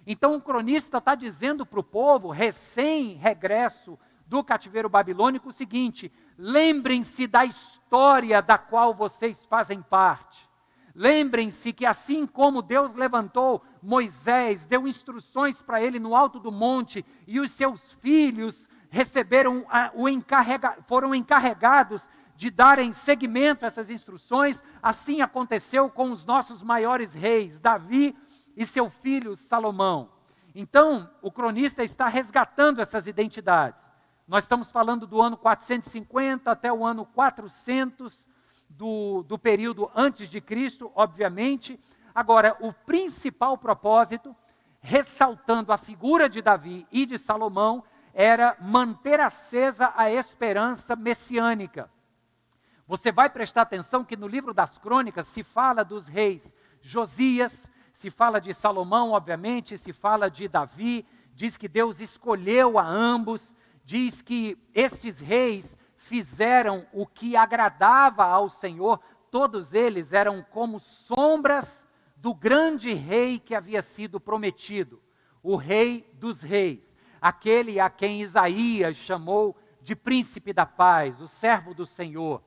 Então o cronista está dizendo para o povo, recém-regresso do cativeiro babilônico, o seguinte: lembrem-se da história da qual vocês fazem parte. Lembrem-se que assim como Deus levantou Moisés, deu instruções para ele no alto do monte, e os seus filhos receberam foram encarregados de darem seguimento a essas instruções, assim aconteceu com os nossos maiores reis, Davi e seu filho Salomão. Então, o cronista está resgatando essas identidades. Nós estamos falando do ano 450 até o ano 400, do período antes de Cristo, obviamente. Agora, o principal propósito ressaltando a figura de Davi e de Salomão, era manter acesa a esperança messiânica. Você vai prestar atenção que no livro das Crônicas se fala dos reis Josias, se fala de Salomão, obviamente, se fala de Davi, diz que Deus escolheu a ambos, diz que estes reis fizeram o que agradava ao Senhor, todos eles eram como sombras do grande rei que havia sido prometido, o rei dos reis, aquele a quem Isaías chamou de príncipe da paz, o servo do Senhor.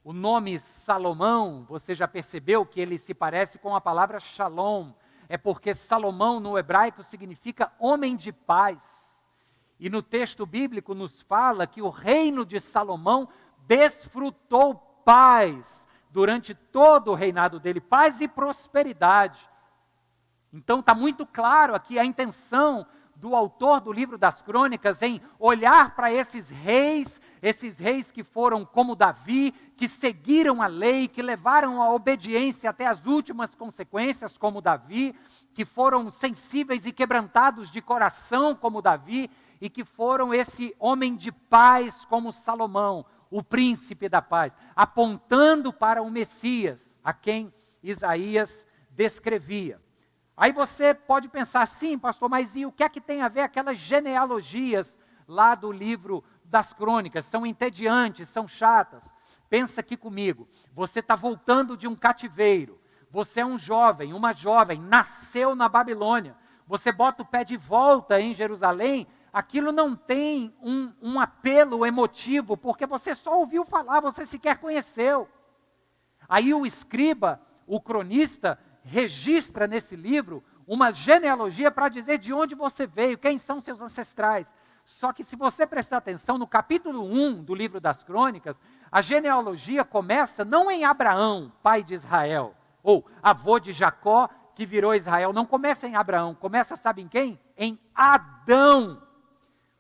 O nome Salomão, você já percebeu que ele se parece com a palavra Shalom, é porque Salomão no hebraico significa homem de paz. E no texto bíblico nos fala que o reino de Salomão desfrutou paz durante todo o reinado dele, paz e prosperidade. Então está muito claro aqui a intenção do autor do livro das Crônicas em olhar para esses reis que foram como Davi, que seguiram a lei, que levaram a obediência até as últimas consequências como Davi, que foram sensíveis e quebrantados de coração como Davi, e que foram esse homem de paz como Salomão, o príncipe da paz, apontando para o Messias, a quem Isaías descrevia. Aí você pode pensar, sim, pastor, mas e o que é que tem a ver aquelas genealogias lá do livro das Crônicas? São entediantes, são chatas. Pensa aqui comigo, você está voltando de um cativeiro, você é um jovem, uma jovem, nasceu na Babilônia, você bota o pé de volta em Jerusalém, aquilo não tem um apelo emotivo, porque você só ouviu falar, você sequer conheceu. Aí o escriba, o cronista, registra nesse livro uma genealogia para dizer de onde você veio, quem são seus ancestrais. Só que se você prestar atenção, no capítulo 1 do livro das Crônicas, a genealogia começa não em Abraão, pai de Israel, ou avô de Jacó, que virou Israel. Não começa em Abraão, começa, sabe em quem? Em Adão.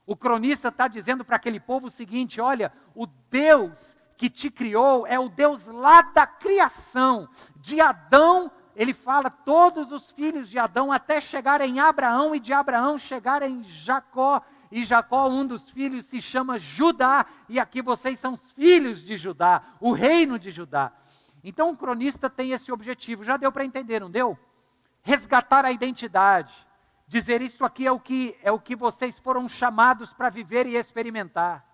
O cronista está dizendo para aquele povo o seguinte, olha, o Deus que te criou é o Deus lá da criação, de Adão. Ele fala todos os filhos de Adão até chegar em Abraão e de Abraão chegar em Jacó. E Jacó, um dos filhos, se chama Judá. E aqui vocês são os filhos de Judá, o reino de Judá. Então o cronista tem esse objetivo. Já deu para entender, não deu? Resgatar a identidade. Dizer isso aqui é o que vocês foram chamados para viver e experimentar.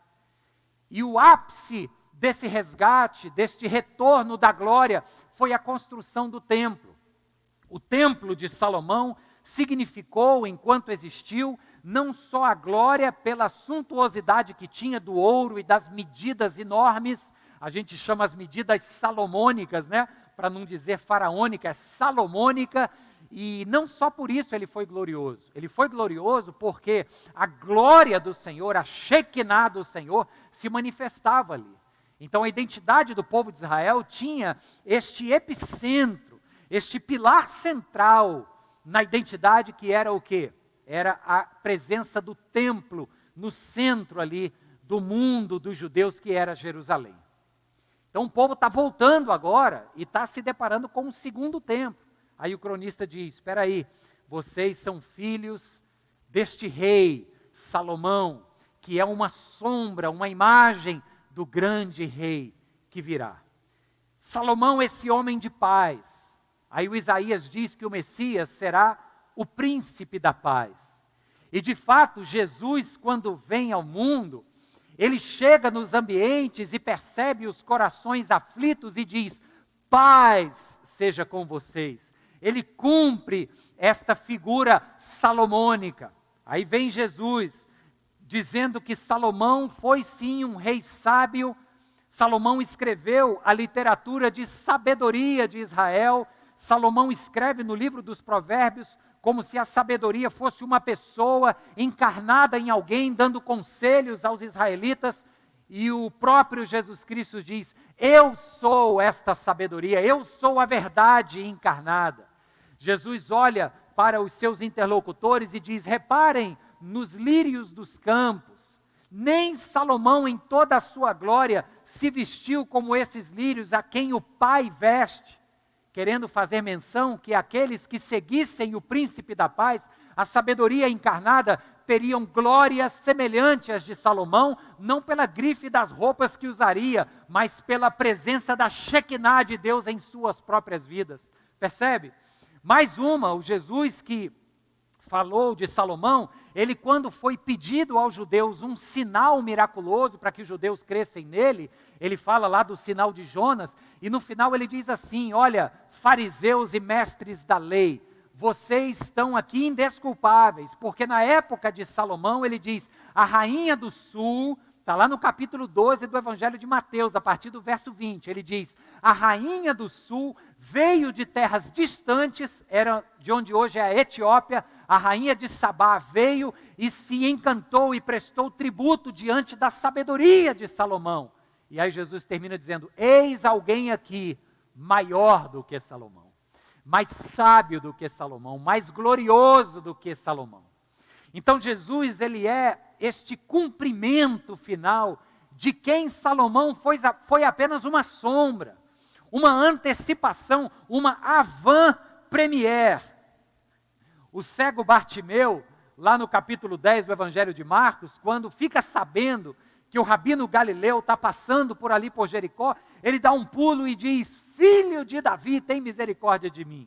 E o ápice desse resgate, deste retorno da glória, foi a construção do templo. O templo de Salomão significou, enquanto existiu, não só a glória pela suntuosidade que tinha do ouro e das medidas enormes, a gente chama as medidas salomônicas, né? Para não dizer faraônica, é salomônica, e não só por isso ele foi glorioso. Ele foi glorioso porque a glória do Senhor, a Shekinah do Senhor, se manifestava ali. Então a identidade do povo de Israel tinha este epicentro, este pilar central na identidade que era o quê? Era a presença do templo no centro ali do mundo dos judeus, que era Jerusalém. Então o povo está voltando agora e está se deparando com um segundo templo. Aí o cronista diz, espera aí, vocês são filhos deste rei, Salomão, que é uma sombra, uma imagem do grande rei que virá. Salomão, esse homem de paz. Aí o Isaías diz que o Messias será o príncipe da paz. E de fato, Jesus, quando vem ao mundo, ele chega nos ambientes e percebe os corações aflitos e diz, paz seja com vocês. Ele cumpre esta figura salomônica. Aí vem Jesus, dizendo que Salomão foi sim um rei sábio. Salomão escreveu a literatura de sabedoria de Israel. Salomão escreve no livro dos Provérbios como se a sabedoria fosse uma pessoa encarnada em alguém, dando conselhos aos israelitas. E o próprio Jesus Cristo diz, eu sou esta sabedoria, eu sou a verdade encarnada. Jesus olha para os seus interlocutores e diz, reparem nos lírios dos campos. Nem Salomão em toda a sua glória se vestiu como esses lírios a quem o Pai veste. Querendo fazer menção que aqueles que seguissem o príncipe da paz, a sabedoria encarnada, teriam glórias semelhantes às de Salomão, não pela grife das roupas que usaria, mas pela presença da Shekinah de Deus em suas próprias vidas. Percebe? Mais uma, o Jesus que falou de Salomão, ele quando foi pedido aos judeus um sinal miraculoso para que os judeus crescem nele, ele fala lá do sinal de Jonas, e no final ele diz assim, olha, fariseus e mestres da lei, vocês estão aqui indesculpáveis, porque na época de Salomão ele diz, a rainha do sul, está lá no capítulo 12 do Evangelho de Mateus, a partir do verso 20, ele diz, a rainha do sul veio de terras distantes, era de onde hoje é a Etiópia, a rainha de Sabá veio e se encantou e prestou tributo diante da sabedoria de Salomão. E aí Jesus termina dizendo, eis alguém aqui maior do que Salomão, mais sábio do que Salomão, mais glorioso do que Salomão. Então Jesus, ele é este cumprimento final de quem Salomão foi apenas uma sombra, uma antecipação, uma avant-première. O cego Bartimeu, lá no capítulo 10 do Evangelho de Marcos, quando fica sabendo que o rabino Galileu está passando por ali por Jericó, ele dá um pulo e diz, filho de Davi, tem misericórdia de mim.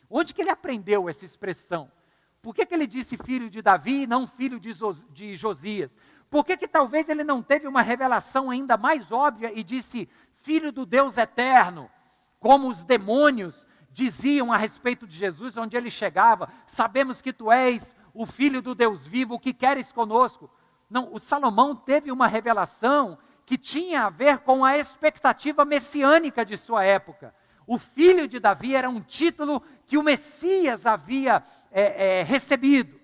Onde que ele aprendeu essa expressão? Por que ele disse filho de Davi e não filho de Josias? Por que talvez ele não teve uma revelação ainda mais óbvia e disse filho do Deus eterno, como os demônios diziam a respeito de Jesus, onde ele chegava, sabemos que tu és o filho do Deus vivo, o que queres conosco? Não, o Salomão teve uma revelação que tinha a ver com a expectativa messiânica de sua época. O filho de Davi era um título que o Messias havia recebido.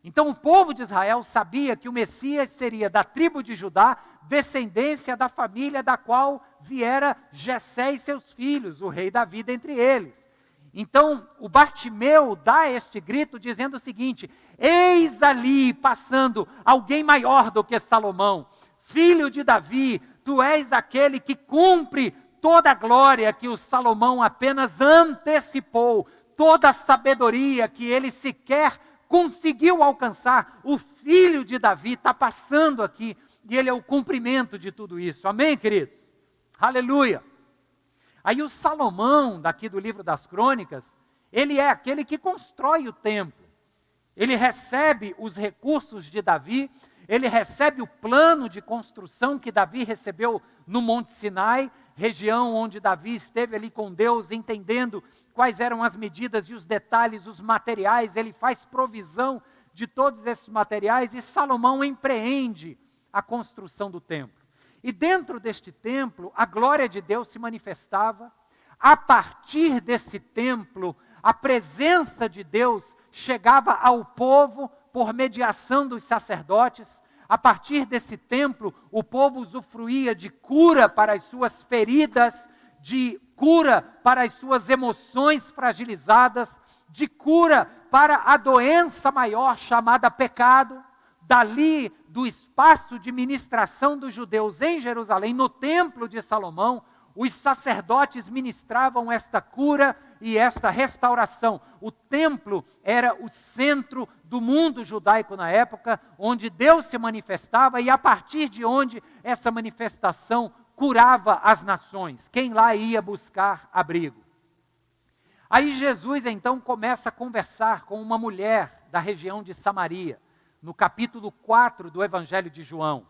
Então o povo de Israel sabia que o Messias seria da tribo de Judá, descendência da família da qual viera Jessé e seus filhos, o rei Davi dentre eles. Então o Bartimeu dá este grito dizendo o seguinte, eis ali passando alguém maior do que Salomão, filho de Davi, tu és aquele que cumpre toda a glória que o Salomão apenas antecipou, toda a sabedoria que ele sequer conseguiu alcançar, o filho de Davi está passando aqui, e ele é o cumprimento de tudo isso, amém, queridos? Aleluia! Aí o Salomão, daqui do livro das Crônicas, ele é aquele que constrói o templo, ele recebe os recursos de Davi, ele recebe o plano de construção que Davi recebeu no Monte Sinai, região onde Davi esteve ali com Deus, entendendo quais eram as medidas e os detalhes, os materiais, ele faz provisão de todos esses materiais e Salomão empreende a construção do templo. E dentro deste templo, a glória de Deus se manifestava, a partir desse templo, a presença de Deus chegava ao povo por mediação dos sacerdotes. A partir desse templo, o povo usufruía de cura para as suas feridas, de cura para as suas emoções fragilizadas, de cura para a doença maior chamada pecado. Dali, do espaço de ministração dos judeus em Jerusalém, no templo de Salomão, os sacerdotes ministravam esta cura e esta restauração. O templo era o centro do mundo judaico na época, onde Deus se manifestava e a partir de onde essa manifestação curava as nações. Quem lá ia buscar abrigo? Aí Jesus então começa a conversar com uma mulher da região de Samaria, no capítulo 4 do Evangelho de João.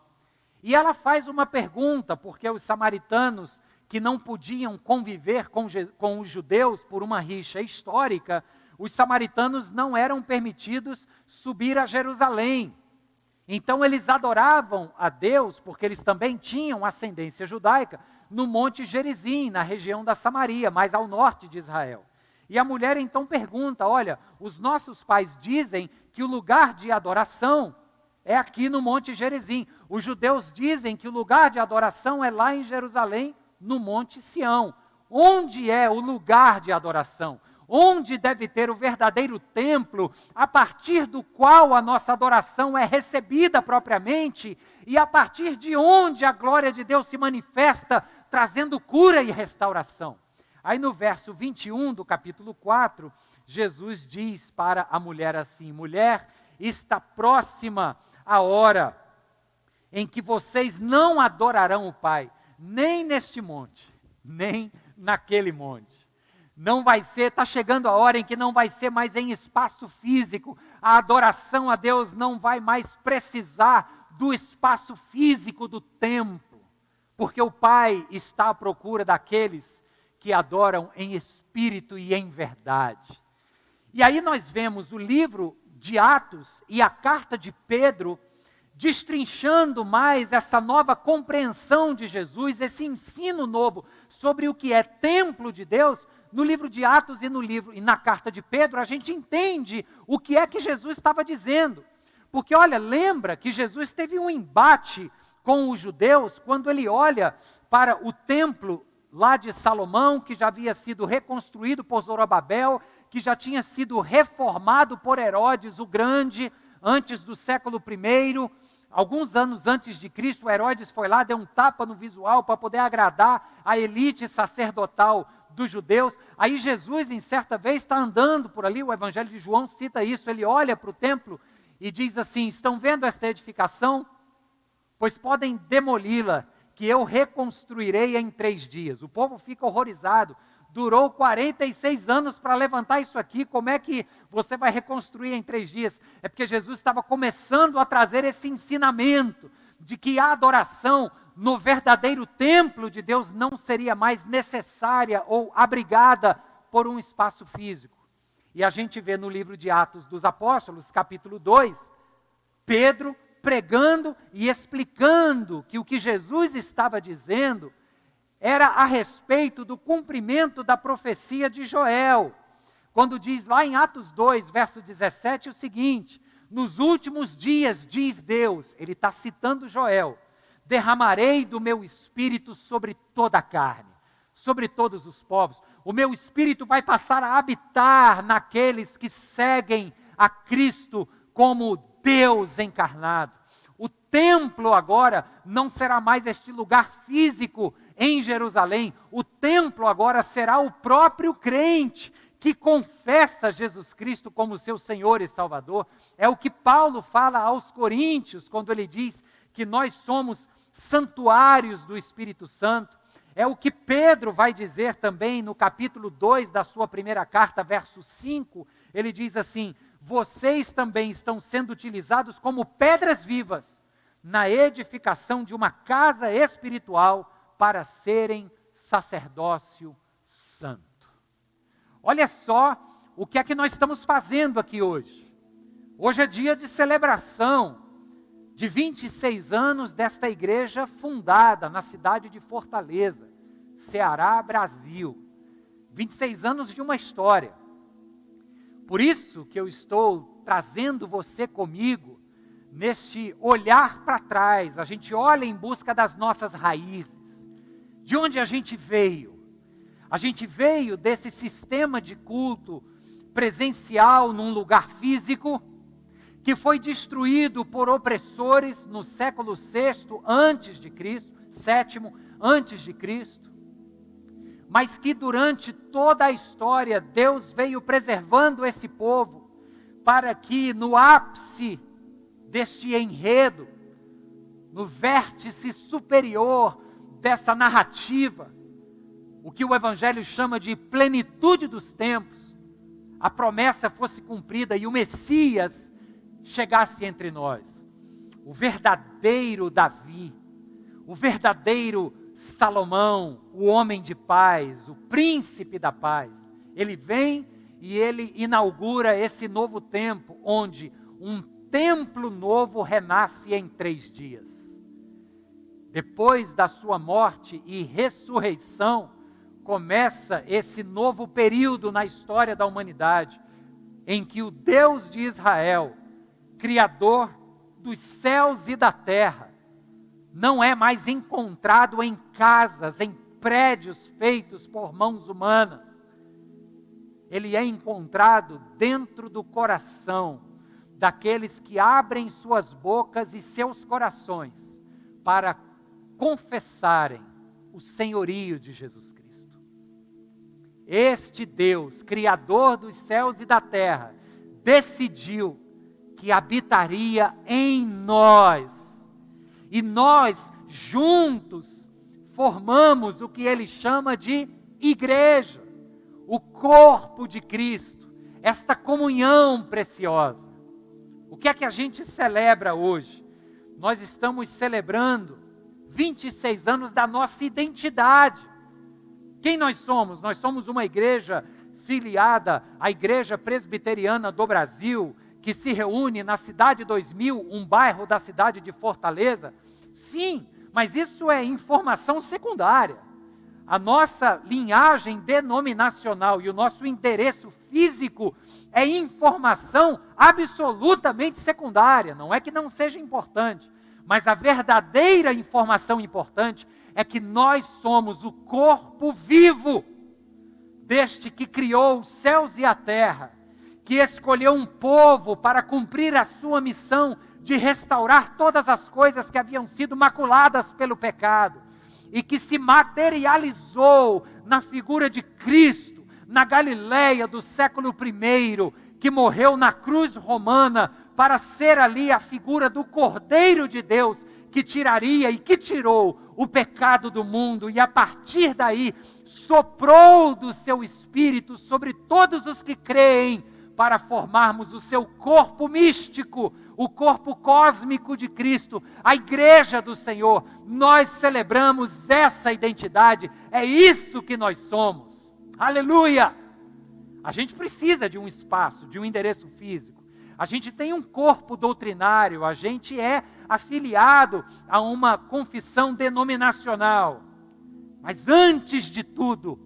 E ela faz uma pergunta, porque os samaritanos que não podiam conviver com os judeus por uma rixa histórica, os samaritanos não eram permitidos subir a Jerusalém. Então eles adoravam a Deus, porque eles também tinham ascendência judaica, no Monte Gerizim, na região da Samaria, mais ao norte de Israel. E a mulher então pergunta, olha, os nossos pais dizem que o lugar de adoração é aqui no Monte Gerizim. Os judeus dizem que o lugar de adoração é lá em Jerusalém, no Monte Sião. Onde é o lugar de adoração? Onde deve ter o verdadeiro templo, a partir do qual a nossa adoração é recebida propriamente, e a partir de onde a glória de Deus se manifesta, trazendo cura e restauração. Aí no verso 21 do capítulo 4, Jesus diz para a mulher assim: mulher, está próxima a hora em que vocês não adorarão o Pai, nem neste monte, nem naquele monte. Não vai ser, está chegando a hora em que não vai ser mais em espaço físico. A adoração a Deus não vai mais precisar do espaço físico do templo, porque o Pai está à procura daqueles que adoram em espírito e em verdade. E aí nós vemos o livro de Atos e a carta de Pedro destrinchando mais essa nova compreensão de Jesus, esse ensino novo sobre o que é templo de Deus. No livro de Atos e na carta de Pedro, a gente entende o que é que Jesus estava dizendo. Porque, olha, lembra que Jesus teve um embate com os judeus quando ele olha para o templo lá de Salomão, que já havia sido reconstruído por Zorobabel, que já tinha sido reformado por Herodes o Grande, antes do século I. Alguns anos antes de Cristo, Herodes foi lá, deu um tapa no visual para poder agradar a elite sacerdotal dos judeus. Aí Jesus, em certa vez, está andando por ali, o Evangelho de João cita isso, ele olha para o templo e diz assim: estão vendo esta edificação? Pois podem demoli-la, que eu reconstruirei em 3 dias. O povo fica horrorizado. Durou 46 anos para levantar isso aqui, como é que você vai reconstruir em 3 dias? É porque Jesus estava começando a trazer esse ensinamento de que a adoração no verdadeiro templo de Deus não seria mais necessária ou abrigada por um espaço físico. E a gente vê no livro de Atos dos Apóstolos, capítulo 2, Pedro pregando e explicando que o que Jesus estava dizendo era a respeito do cumprimento da profecia de Joel, quando diz lá em Atos 2, verso 17, o seguinte: nos últimos dias, diz Deus, ele está citando Joel, derramarei do meu espírito sobre toda a carne, sobre todos os povos. O meu espírito vai passar a habitar naqueles que seguem a Cristo como Deus encarnado. O templo agora não será mais este lugar físico em Jerusalém. O templo agora será o próprio crente que confessa Jesus Cristo como seu Senhor e Salvador. É o que Paulo fala aos Coríntios quando ele diz que nós somos santuários do Espírito Santo. É o que Pedro vai dizer também no capítulo 2 da sua primeira carta, verso 5. Ele diz assim: vocês também estão sendo utilizados como pedras vivas na edificação de uma casa espiritual para serem sacerdócio santo. Olha só o que é que nós estamos fazendo aqui hoje. Hoje é dia de celebração de 26 anos desta igreja fundada na cidade de Fortaleza, Ceará, Brasil. 26 anos de uma história. Por isso que eu estou trazendo você comigo neste olhar para trás. A gente olha em busca das nossas raízes. De onde a gente veio? A gente veio desse sistema de culto presencial num lugar físico, que foi destruído por opressores no século VI antes de Cristo, VII antes de Cristo, mas que durante toda a história Deus veio preservando esse povo para que no ápice deste enredo, no vértice superior dessa narrativa, o que o Evangelho chama de plenitude dos tempos, a promessa fosse cumprida e o Messias chegasse entre nós. O verdadeiro Davi, o verdadeiro Salomão, o homem de paz, o príncipe da paz. Ele vem e ele inaugura esse novo tempo, onde um templo novo renasce em 3 dias. Depois da sua morte e ressurreição, começa esse novo período na história da humanidade, em que o Deus de Israel, Criador dos céus e da terra, não é mais encontrado em casas, em prédios feitos por mãos humanas. Ele é encontrado dentro do coração daqueles que abrem suas bocas e seus corações para confessarem o senhorio de Jesus Cristo. este Deus, Criador dos céus e da terra, decidiu que habitaria em nós. E nós, juntos, formamos o que ele chama de igreja, o corpo de Cristo, esta comunhão preciosa. O que é que a gente celebra hoje? Nós estamos celebrando 26 anos da nossa identidade. Quem nós somos? Nós somos uma igreja filiada à Igreja Presbiteriana do Brasil, que se reúne na Cidade 2000, um bairro da cidade de Fortaleza. Sim, mas isso é informação secundária. A nossa linhagem denominacional e o nosso endereço físico é informação absolutamente secundária. Não é que não seja importante, mas a verdadeira informação importante é que nós somos o corpo vivo deste que criou os céus e a terra, que escolheu um povo para cumprir a sua missão de restaurar todas as coisas que haviam sido maculadas pelo pecado, e que se materializou na figura de Cristo, na Galileia do século I, que morreu na cruz romana para ser ali a figura do Cordeiro de Deus, que tiraria e que tirou o pecado do mundo, e a partir daí soprou do seu Espírito sobre todos os que creem, para formarmos o seu corpo místico, o corpo cósmico de Cristo, a igreja do Senhor. Nós celebramos essa identidade, é isso que nós somos. Aleluia! A gente precisa de um espaço, de um endereço físico. A gente tem um corpo doutrinário, a gente é afiliado a uma confissão denominacional. Mas antes de tudo,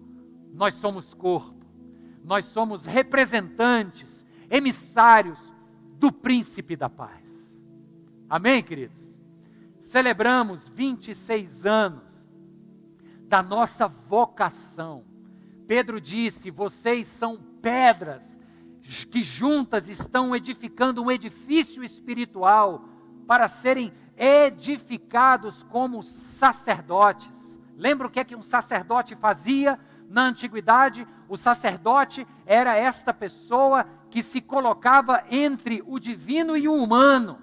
nós somos corpo. Nós somos representantes, emissários do Príncipe da Paz. Amém, queridos? Celebramos 26 anos da nossa vocação. Pedro disse: vocês são pedras que juntas estão edificando um edifício espiritual para serem edificados como sacerdotes. Lembra o que é que um sacerdote fazia na antiguidade? O sacerdote era esta pessoa que se colocava entre o divino e o humano,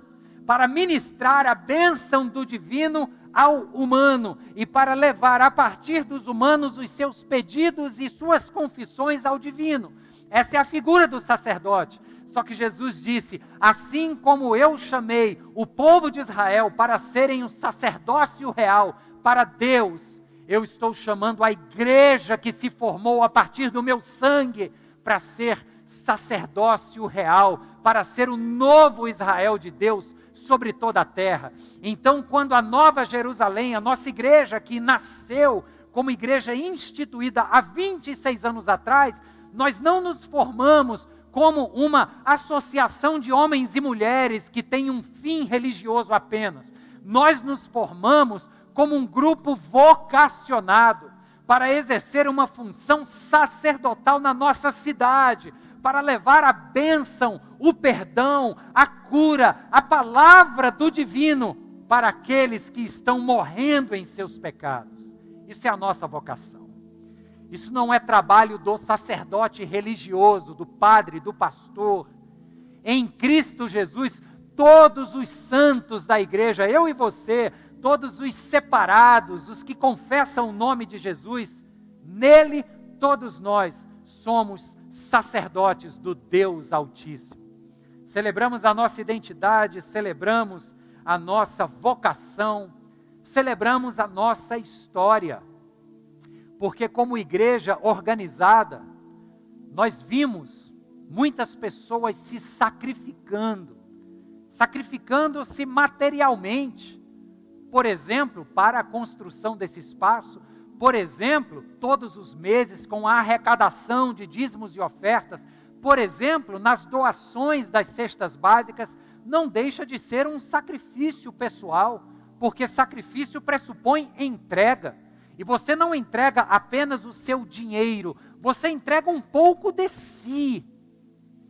para ministrar a bênção do divino ao humano e para levar a partir dos humanos os seus pedidos e suas confissões ao divino. Essa é a figura do sacerdote. Só que Jesus disse: assim como eu chamei o povo de Israel para serem o sacerdócio real para Deus, eu estou chamando a igreja que se formou a partir do meu sangue para ser sacerdócio real, para ser o novo Israel de Deus sobre toda a terra. Então, quando a Nova Jerusalém, a nossa igreja que nasceu como igreja instituída há 26 anos atrás, nós não nos formamos como uma associação de homens e mulheres que tem um fim religioso apenas. Nós nos formamos como um grupo vocacionado para exercer uma função sacerdotal na nossa cidade, para levar a bênção, o perdão, a cura, a palavra do divino para aqueles que estão morrendo em seus pecados. Isso é a nossa vocação. Isso não é trabalho do sacerdote religioso, do padre, do pastor. Em Cristo Jesus, todos os santos da igreja, eu e você, todos os separados, os que confessam o nome de Jesus, nele todos nós somos sacerdotes do Deus Altíssimo. Celebramos a nossa identidade, celebramos a nossa vocação, celebramos a nossa história. Porque como igreja organizada, nós vimos muitas pessoas se sacrificando-se materialmente. Por exemplo, para a construção desse espaço, por exemplo, todos os meses com a arrecadação de dízimos e ofertas, por exemplo, nas doações das cestas básicas, não deixa de ser um sacrifício pessoal, porque sacrifício pressupõe entrega. E você não entrega apenas o seu dinheiro, você entrega um pouco de si.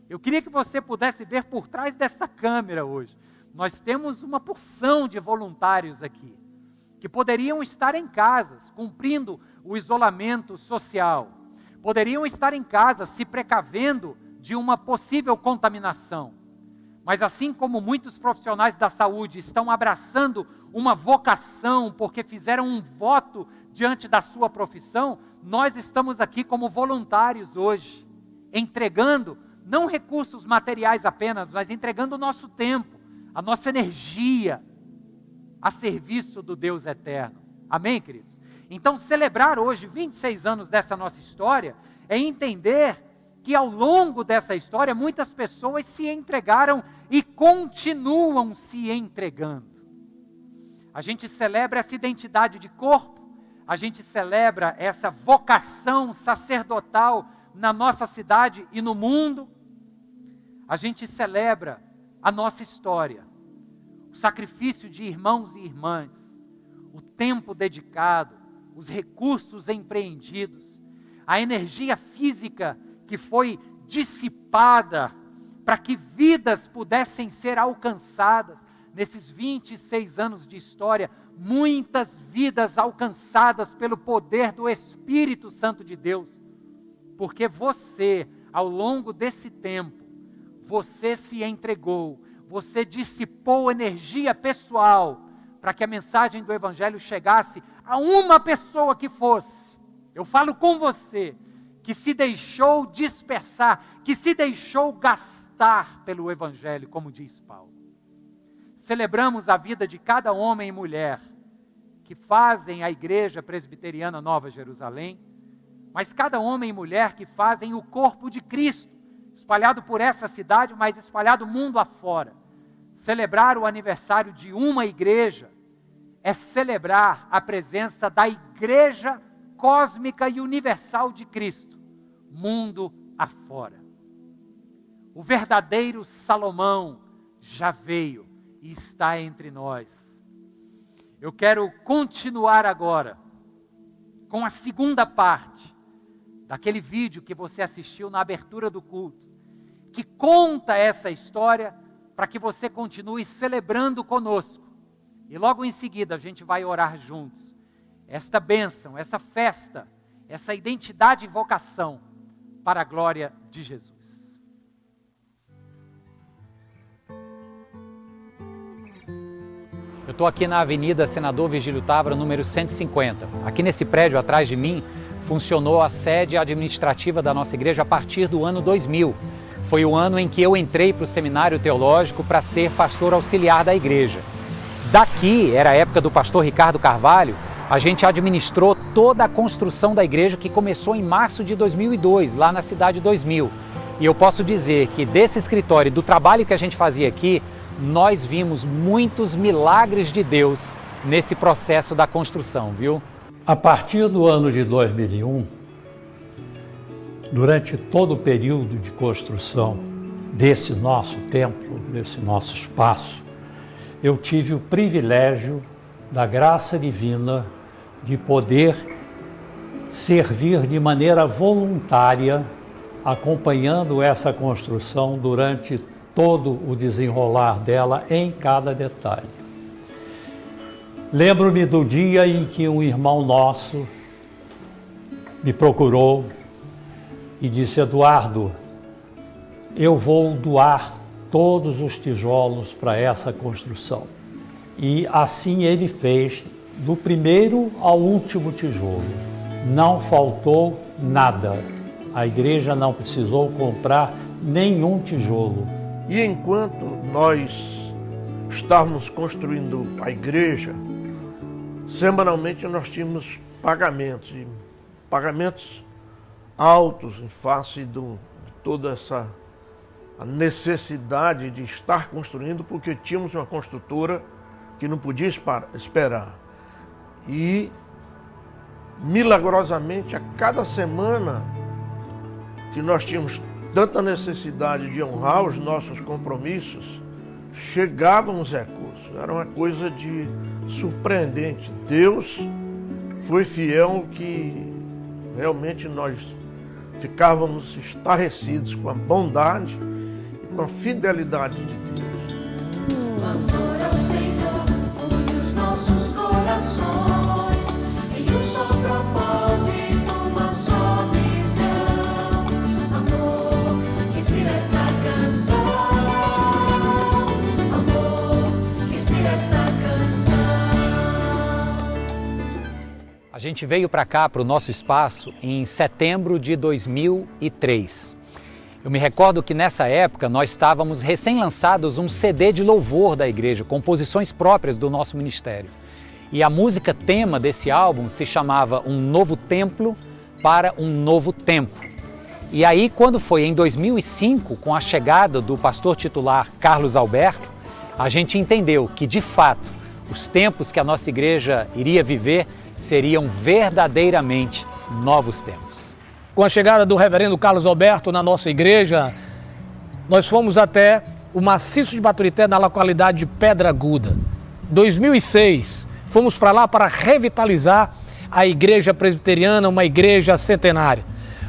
Eu queria que você pudesse ver por trás dessa câmera hoje. Nós temos uma porção de voluntários aqui, que poderiam estar em casas, cumprindo o isolamento social. poderiam estar em casa se precavendo de uma possível contaminação. Mas assim como muitos profissionais da saúde estão abraçando uma vocação porque fizeram um voto diante da sua profissão, nós estamos aqui como voluntários hoje, entregando não recursos materiais apenas, mas entregando o nosso tempo, a nossa energia a serviço do Deus eterno. Amém, queridos? Então, celebrar hoje 26 anos dessa nossa história é entender que ao longo dessa história muitas pessoas se entregaram e continuam se entregando. A gente celebra essa identidade de corpo, a gente celebra essa vocação sacerdotal na nossa cidade e no mundo. A gente celebra a nossa história, o sacrifício de irmãos e irmãs, o tempo dedicado, os recursos empreendidos, a energia física que foi dissipada para que vidas pudessem ser alcançadas. Nesses 26 anos de história, muitas vidas alcançadas pelo poder do Espírito Santo de Deus. Porque você, ao longo desse tempo, você se entregou, você dissipou energia pessoal para que a mensagem do Evangelho chegasse a uma pessoa que fosse. Eu falo com você, que se deixou dispersar, que se deixou gastar pelo Evangelho, como diz Paulo. Celebramos a vida de cada homem e mulher que fazem a Igreja Presbiteriana Nova Jerusalém, mas cada homem e mulher que fazem o corpo de Cristo, espalhado por essa cidade, mas espalhado mundo afora. Celebrar o aniversário de uma igreja é celebrar a presença da Igreja Cósmica e Universal de Cristo, mundo afora. O verdadeiro Salomão já veio e está entre nós. Eu quero continuar agora com a segunda parte daquele vídeo que você assistiu na abertura do culto, que conta essa história para que você continue celebrando conosco. E logo em seguida a gente vai orar juntos. Esta bênção, essa festa, essa identidade e vocação para a glória de Jesus. Eu estou aqui na Avenida Senador Virgílio Távora, número 150. Aqui nesse prédio atrás de mim funcionou a sede administrativa da nossa igreja a partir do ano 2000. Foi o ano em que eu entrei para o seminário teológico para ser pastor auxiliar da igreja. Daqui, era a época do pastor Ricardo Carvalho, a gente administrou toda a construção da igreja que começou em março de 2002, lá na cidade 2000. E eu posso dizer que desse escritório, do trabalho que a gente fazia aqui, nós vimos muitos milagres de Deus nesse processo da construção, viu? A partir do ano de 2001, durante todo o período de construção desse nosso templo, desse nosso espaço, eu tive o privilégio da graça divina de poder servir de maneira voluntária, acompanhando essa construção durante todo o desenrolar dela em cada detalhe. Lembro-me do dia em que um irmão nosso me procurou e disse: Eduardo, eu vou doar todos os tijolos para essa construção. E assim ele fez, do primeiro ao último tijolo. Não faltou nada. A igreja não precisou comprar nenhum tijolo. E enquanto nós estávamos construindo a igreja, semanalmente nós tínhamos pagamentos altos em face de toda essa a necessidade de estar construindo, porque tínhamos uma construtora que não podia esperar. E, milagrosamente, a cada semana que nós tínhamos tanta necessidade de honrar os nossos compromissos, chegavam os recursos. Era uma coisa de surpreendente. Deus foi fiel, que realmente nós ficávamos estarrecidos com a bondade e com a fidelidade de Deus. O amor ao Senhor une os nossos corações em um só propósito, uma só visão. gente veio para cá, para o nosso espaço, em setembro de 2003. Eu me recordo que nessa época nós estávamos recém-lançados um CD de louvor da igreja, composições próprias do nosso ministério. E a música tema desse álbum se chamava Um Novo Templo para um Novo Tempo. E aí, quando foi em 2005, com a chegada do pastor titular Carlos Alberto, a gente entendeu que, de fato, os tempos que a nossa igreja iria viver seriam verdadeiramente novos tempos. Com a chegada do reverendo Carlos Alberto na nossa igreja, nós fomos até o Maciço de Baturité, na localidade de Pedra Aguda. 2006, fomos para lá para revitalizar a igreja presbiteriana, uma igreja centenária.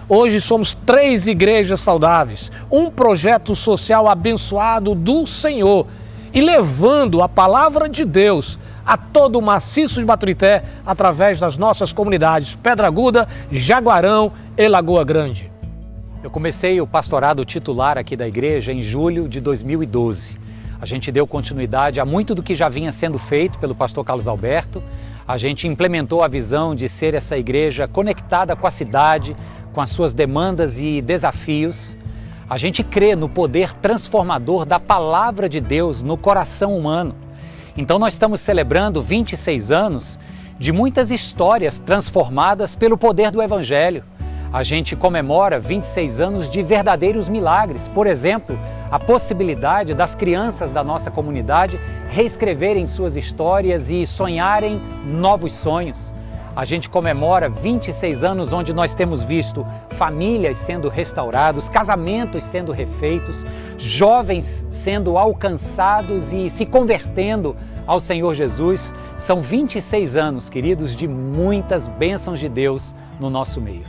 Hoje somos 3 igrejas saudáveis, um projeto social abençoado do Senhor e levando a palavra de Deus a todo o Maciço de Baturité através das nossas comunidades Pedra Aguda, Jaguarão e Lagoa Grande. Eu comecei o pastorado titular aqui da igreja em julho de 2012. A gente deu continuidade a muito do que já vinha sendo feito pelo pastor Carlos Alberto. A gente implementou a visão de ser essa igreja conectada com a cidade, com as suas demandas e desafios. A gente crê no poder transformador da palavra de Deus no coração humano. Então nós estamos celebrando 26 anos de muitas histórias transformadas pelo poder do Evangelho. A gente comemora 26 anos de verdadeiros milagres. Por exemplo, a possibilidade das crianças da nossa comunidade reescreverem suas histórias e sonharem novos sonhos. A gente comemora 26 anos onde nós temos visto famílias sendo restaurados, casamentos sendo refeitos, jovens sendo alcançados e se convertendo ao Senhor Jesus. São 26 anos, queridos, de muitas bênçãos de Deus no nosso meio.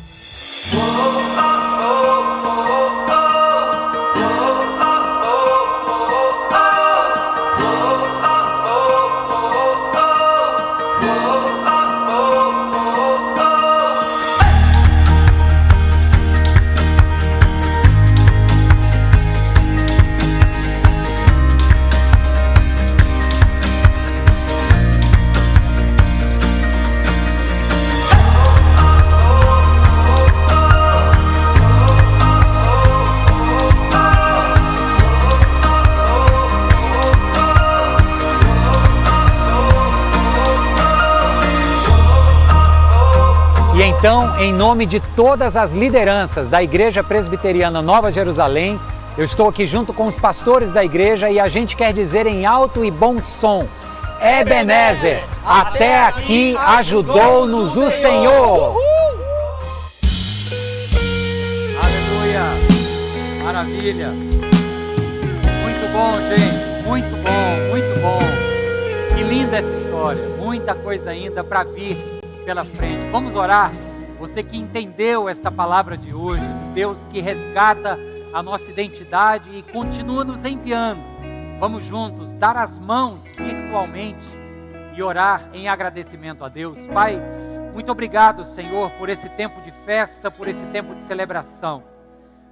Então, em nome de todas as lideranças da Igreja Presbiteriana Nova Jerusalém, eu estou aqui junto com os pastores da igreja e a gente quer dizer em alto e bom som: Ebenezer, até aqui ajudou-nos o Senhor. Aleluia, maravilha. Muito bom, gente, muito bom, muito bom. Que linda essa história, muita coisa ainda para vir pela frente. Vamos orar? Você que entendeu essa palavra de hoje, Deus que resgata a nossa identidade e continua nos enviando. Vamos juntos dar as mãos virtualmente e orar em agradecimento a Deus. Pai, muito obrigado, Senhor, por esse tempo de festa, por esse tempo de celebração.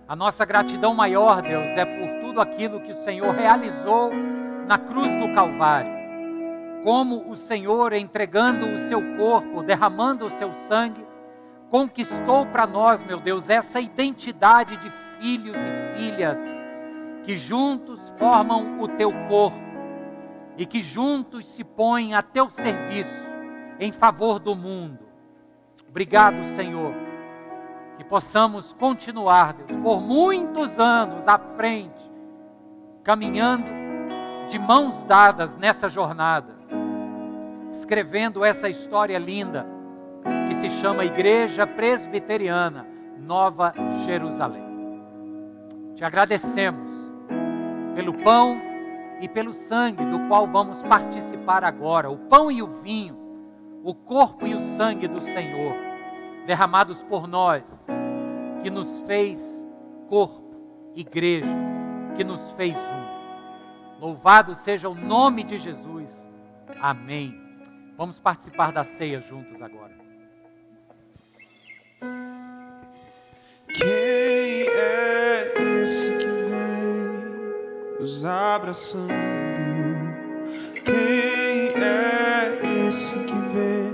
A nossa gratidão maior, Deus, é por tudo aquilo que o Senhor realizou na cruz do Calvário. Como o Senhor, entregando o seu corpo, derramando o seu sangue, conquistou para nós, meu Deus, essa identidade de filhos e filhas que juntos formam o teu corpo e que juntos se põem a teu serviço em favor do mundo. Obrigado, Senhor, que possamos continuar, Deus, por muitos anos à frente, caminhando de mãos dadas nessa jornada, escrevendo essa história linda que se chama Igreja Presbiteriana Nova Jerusalém. Te agradecemos pelo pão e pelo sangue do qual vamos participar agora, o pão e o vinho, o corpo e o sangue do Senhor, derramados por nós, que nos fez corpo, igreja, que nos fez um. Louvado seja o nome de Jesus. Amém. Vamos participar da ceia juntos agora. Quem é esse que vem nos abraçando? Quem é esse que vem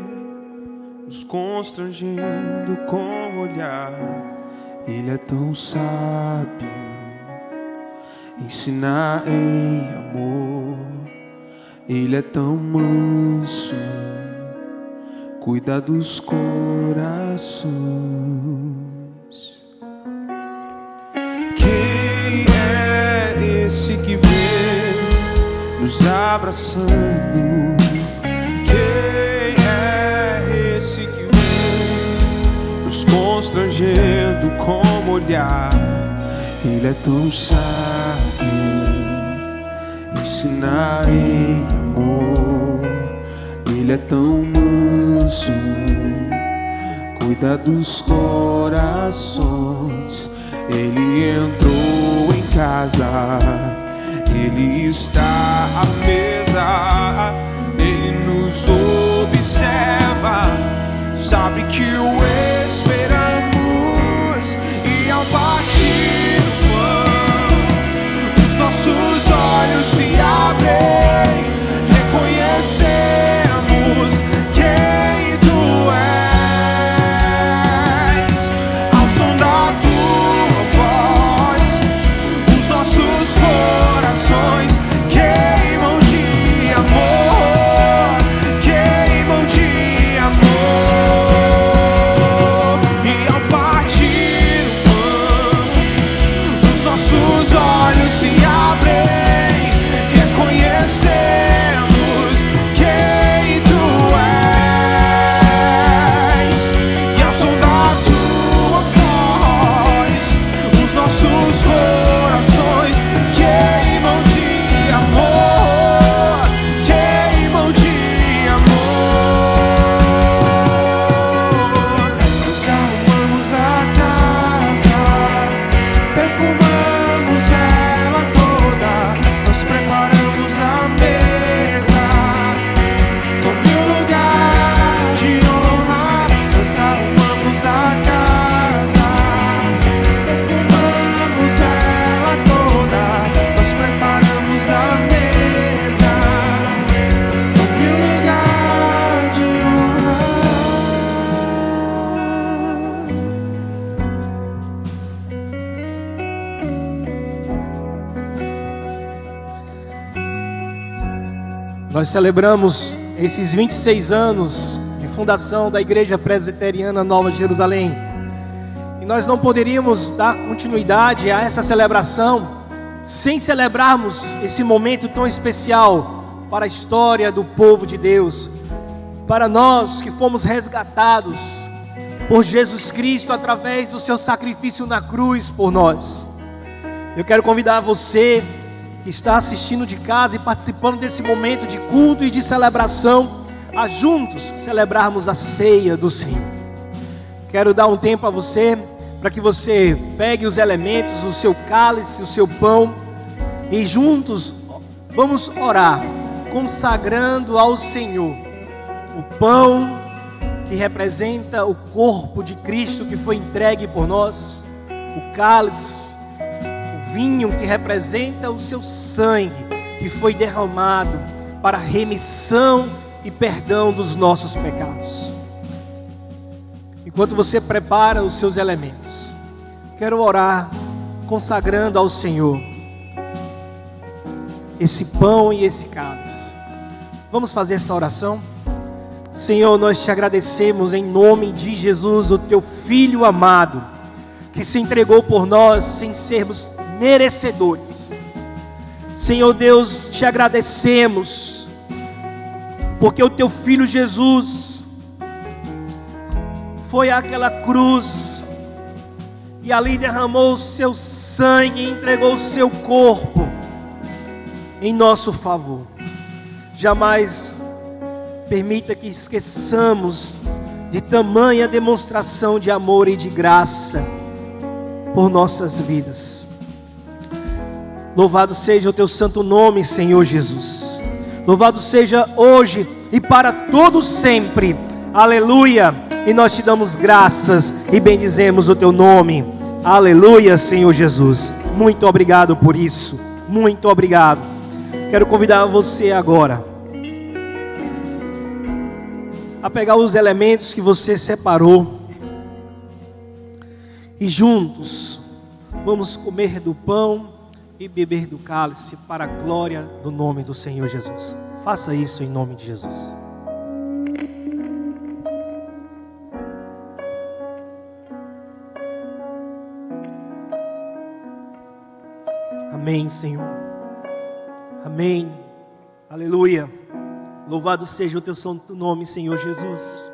nos constrangendo com o olhar. Ele é tão sábio, ensinar em amor. Ele é tão manso, cuida dos corações. Quem é esse que vem nos abraçando? Constrangendo como olhar. Ele é tão sábio, ensinar em amor. Ele é tão manso, cuida dos corações. Ele entrou em casa, ele está à mesa, ele nos observa, sabe que o esperamos, e ao partir o pão, os nossos olhos se abrem, reconhecemos quem tu és. Ao som da tua voz, os nossos corações queimam de amor, queimam de amor. E ao partir o pão, os nossos olhos se abrem, reconhecemos quem tu és. E ao som da tua voz, os nossos corações queimam de amor, queimam de amor. Nós arrumamos a casa, perfumamos ela toda, nós preparamos a mesa. Tome um lugar de honra. Nós arrumamos a casa, perfumamos ela toda, nós preparamos a mesa. Tome um lugar de honra. Nós celebramos esses 26 anos de fundação da Igreja Presbiteriana Nova Jerusalém. E nós não poderíamos dar continuidade a essa celebração sem celebrarmos esse momento tão especial para a história do povo de Deus, para nós que fomos resgatados por Jesus Cristo através do seu sacrifício na cruz por nós. Eu quero convidar você que está assistindo de casa e participando desse momento de culto e de celebração, a juntos celebrarmos a ceia do Senhor. Quero dar um tempo a você, para que você pegue os elementos, o seu cálice, o seu pão, e juntos vamos orar, consagrando ao Senhor o pão que representa o corpo de Cristo que foi entregue por nós, o cálice, vinho que representa o seu sangue que foi derramado para remissão e perdão dos nossos pecados. Enquanto você prepara os seus elementos, quero orar consagrando ao Senhor esse pão e esse cálice. Vamos fazer essa oração? Senhor, nós te agradecemos em nome de Jesus, o teu Filho amado, que se entregou por nós sem sermos merecedores. Senhor Deus, te agradecemos porque o teu Filho Jesus foi àquela cruz e ali derramou o seu sangue e entregou o seu corpo em nosso favor. Jamais permita que esqueçamos de tamanha demonstração de amor e de graça por nossas vidas. Louvado seja o teu santo nome, Senhor Jesus. Louvado seja hoje e para todo sempre. Aleluia. E nós te damos graças e bendizemos o teu nome. Aleluia, Senhor Jesus. Muito obrigado por isso. Muito obrigado. Quero convidar você agora a pegar os elementos que você separou e juntos vamos comer do pão e beber do cálice para a glória do nome do Senhor Jesus. Faça isso em nome de Jesus. Amém, Senhor. Amém. Aleluia. Louvado seja o teu santo nome, Senhor Jesus.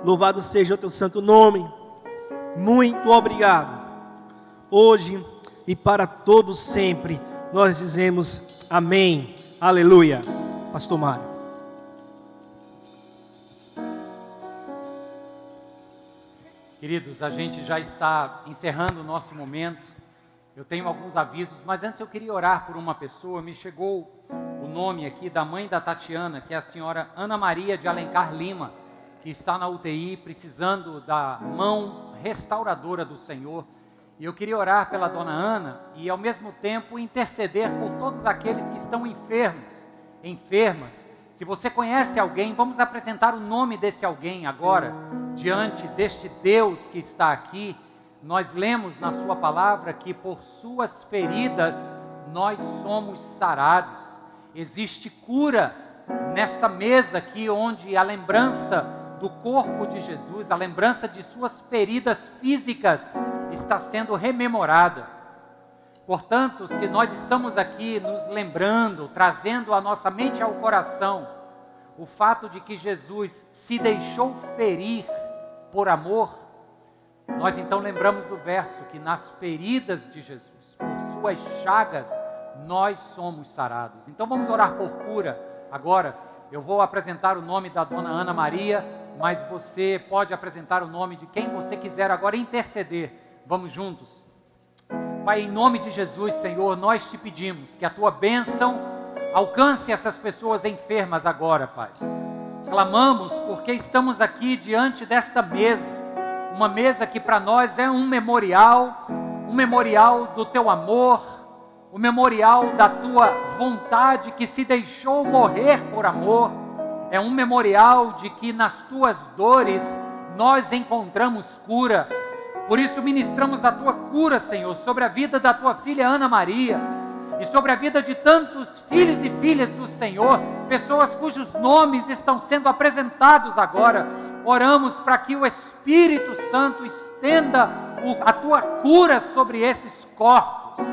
Louvado seja o teu santo nome. Muito obrigado. Hoje e para todos sempre, nós dizemos amém. Aleluia. Pastor Mário. Queridos, a gente já está encerrando o nosso momento. Eu tenho alguns avisos, mas antes eu queria orar por uma pessoa. Me chegou o nome aqui da mãe da Tatiana, que é a senhora Ana Maria de Alencar Lima, que está na UTI, precisando da mão restauradora do Senhor. E eu queria orar pela dona Ana e, ao mesmo tempo, interceder por todos aqueles que estão enfermas. Se você conhece alguém, vamos apresentar o nome desse alguém agora, diante deste Deus que está aqui. Nós lemos na sua palavra que por suas feridas nós somos sarados. Existe cura nesta mesa aqui, onde a lembrança do corpo de Jesus, a lembrança de suas feridas físicas está sendo rememorada. Portanto, se nós estamos aqui nos lembrando, trazendo à nossa mente e ao coração o fato de que Jesus se deixou ferir por amor, nós então lembramos do verso que nas feridas de Jesus, por suas chagas, nós somos sarados. Então vamos orar por cura agora. Eu vou apresentar o nome da dona Ana Maria, mas você pode apresentar o nome de quem você quiser agora interceder. Vamos juntos. Pai, em nome de Jesus, Senhor, nós te pedimos que a tua bênção alcance essas pessoas enfermas agora, Pai. Clamamos porque estamos aqui diante desta mesa, uma mesa que para nós é um memorial do teu amor, um memorial da tua vontade que se deixou morrer por amor, é um memorial de que nas tuas dores nós encontramos cura. Por isso ministramos a tua cura, Senhor, sobre a vida da tua filha Ana Maria e sobre a vida de tantos filhos e filhas do Senhor, pessoas cujos nomes estão sendo apresentados agora. Oramos para que o Espírito Santo estenda a tua cura sobre esses corpos.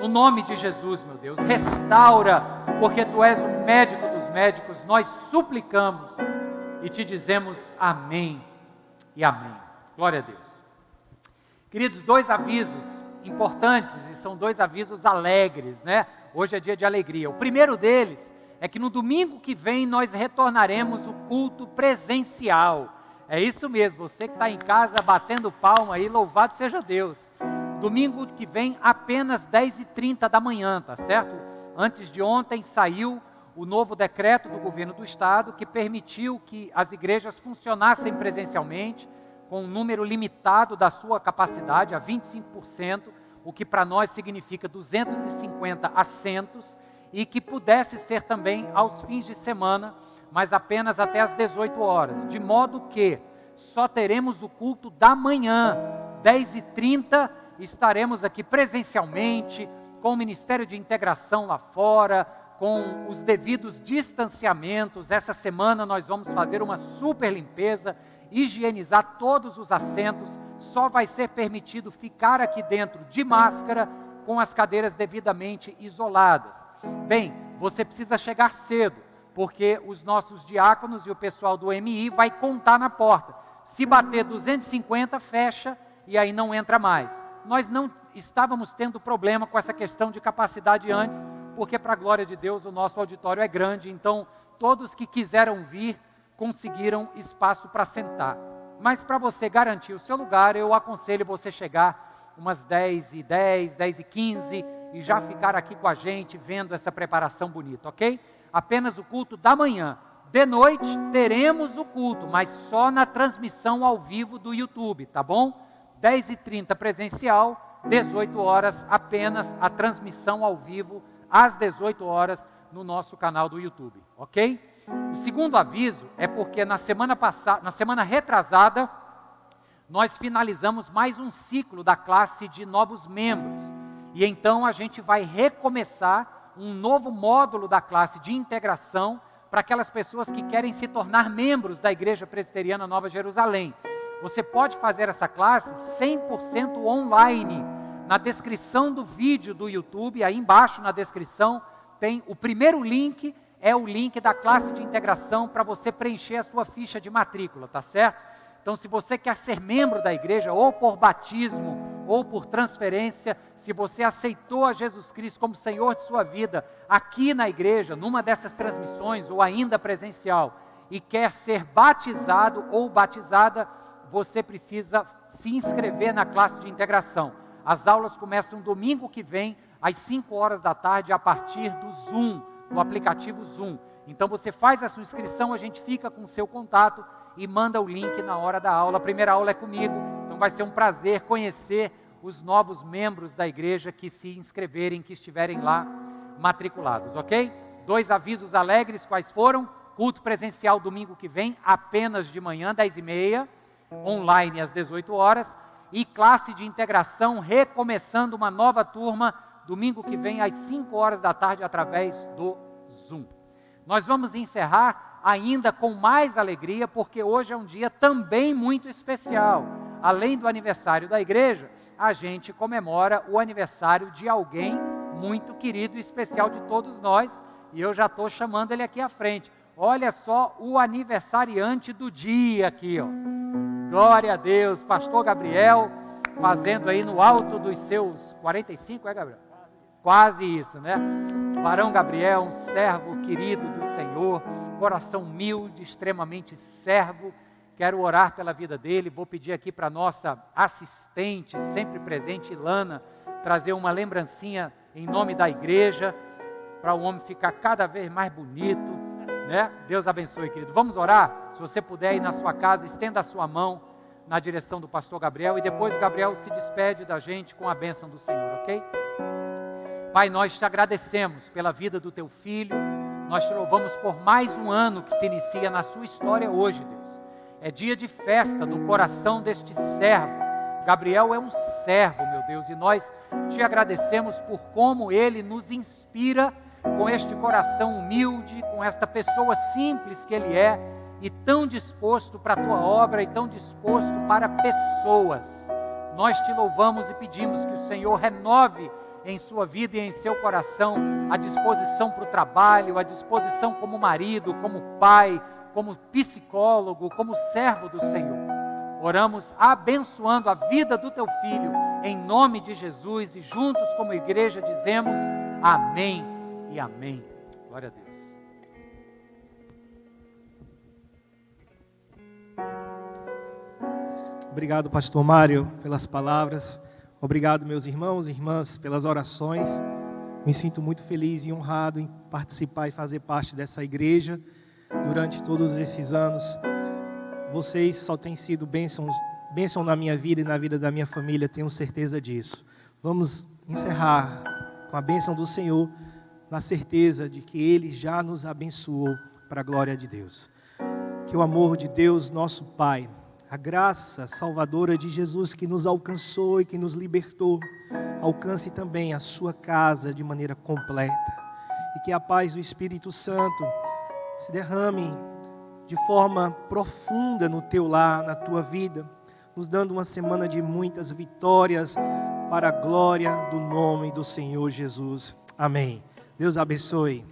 No nome de Jesus, meu Deus, restaura, porque tu és o médico dos médicos. Nós suplicamos e te dizemos amém e amém. Glória a Deus. Queridos, dois avisos importantes, e são dois avisos alegres, né? Hoje é dia de alegria. O primeiro deles é que no domingo que vem nós retornaremos o culto presencial. É isso mesmo, você que está em casa batendo palma aí, louvado seja Deus. Domingo que vem apenas 10h30 da manhã, tá certo? Antes de ontem saiu o novo decreto do governo do estado que permitiu que as igrejas funcionassem presencialmente, com um número limitado da sua capacidade, a 25%, o que para nós significa 250 assentos, e que pudesse ser também aos fins de semana, mas apenas até às 18 horas, de modo que só teremos o culto da manhã, 10h30, estaremos aqui presencialmente, com o Ministério de Integração lá fora, com os devidos distanciamentos. Essa semana nós vamos fazer uma super limpeza, higienizar todos os assentos, só vai ser permitido ficar aqui dentro de máscara, com as cadeiras devidamente isoladas. Bem, você precisa chegar cedo, porque os nossos diáconos e o pessoal do MI vai contar na porta. Se bater 250, fecha e aí não entra mais. Nós não estávamos tendo problema com essa questão de capacidade antes, porque para a glória de Deus o nosso auditório é grande, então todos que quiseram vir conseguiram espaço para sentar. Mas para você garantir o seu lugar, eu aconselho você chegar umas 10h10, 10h15 e já ficar aqui com a gente vendo essa preparação bonita, ok? Apenas o culto da manhã. De noite teremos o culto, mas só na transmissão ao vivo do YouTube, tá bom? 10h30 presencial, 18 horas apenas a transmissão ao vivo, às 18 horas no nosso canal do YouTube, ok? O segundo aviso é porque na semana retrasada, nós finalizamos mais um ciclo da classe de novos membros. E então a gente vai recomeçar um novo módulo da classe de integração para aquelas pessoas que querem se tornar membros da Igreja Presbiteriana Nova Jerusalém. Você pode fazer essa classe 100% online. Na descrição do vídeo do YouTube, aí embaixo na descrição, tem o primeiro link, é o link da classe de integração para você preencher a sua ficha de matrícula, tá certo? Então, se você quer ser membro da igreja, ou por batismo, ou por transferência, se você aceitou a Jesus Cristo como Senhor de sua vida, aqui na igreja, numa dessas transmissões, ou ainda presencial, e quer ser batizado ou batizada, você precisa se inscrever na classe de integração. As aulas começam domingo que vem, às 5 horas da tarde, a partir do Zoom, do aplicativo Zoom. Então você faz a sua inscrição, a gente fica com o seu contato e manda o link na hora da aula. A primeira aula é comigo, então vai ser um prazer conhecer os novos membros da igreja que se inscreverem, que estiverem lá matriculados, ok? 2 avisos alegres, quais foram? Culto presencial domingo que vem, apenas de manhã, 10h30, online às 18 horas, e classe de integração recomeçando uma nova turma, domingo que vem às 5 horas da tarde, através do Zoom. Nós vamos encerrar ainda com mais alegria, porque hoje é um dia também muito especial. Além do aniversário da igreja, a gente comemora o aniversário de alguém muito querido e especial de todos nós, e eu já estou chamando ele aqui à frente. Olha só o aniversariante do dia aqui, ó. Glória a Deus, pastor Gabriel, fazendo aí no alto dos seus 45, Gabriel? Quase isso, né? Varão Gabriel, um servo querido do Senhor, coração humilde, extremamente servo. Quero orar pela vida dele. Vou pedir aqui para nossa assistente, sempre presente, Ilana, trazer uma lembrancinha em nome da igreja, para o homem ficar cada vez mais bonito, né? Deus abençoe, querido. Vamos orar? Se você puder ir na sua casa, estenda a sua mão na direção do pastor Gabriel, e depois o Gabriel se despede da gente com a bênção do Senhor, ok? Pai, nós te agradecemos pela vida do teu filho, nós te louvamos por mais um ano que se inicia na sua história hoje, Deus. É dia de festa no coração deste servo. Gabriel é um servo, meu Deus, e nós te agradecemos por como ele nos inspira com este coração humilde, com esta pessoa simples que ele é, e tão disposto para a tua obra e tão disposto para pessoas. Nós te louvamos e pedimos que o Senhor renove em sua vida e em seu coração a disposição para o trabalho, a disposição como marido, como pai, como psicólogo, como servo do Senhor. Oramos abençoando a vida do teu filho, em nome de Jesus, e juntos como igreja dizemos amém e amém. Glória a Deus. Obrigado, pastor Mário, pelas palavras. Obrigado, meus irmãos e irmãs, pelas orações. Me sinto muito feliz e honrado em participar e fazer parte dessa igreja durante todos esses anos. Vocês só têm sido bênção na minha vida e na vida da minha família, tenho certeza disso. Vamos encerrar com a bênção do Senhor, na certeza de que Ele já nos abençoou para a glória de Deus. Que o amor de Deus, nosso Pai, a graça salvadora de Jesus que nos alcançou e que nos libertou, alcance também a sua casa de maneira completa. E que a paz do Espírito Santo se derrame de forma profunda no teu lar, na tua vida, nos dando uma semana de muitas vitórias para a glória do nome do Senhor Jesus. Amém. Deus abençoe.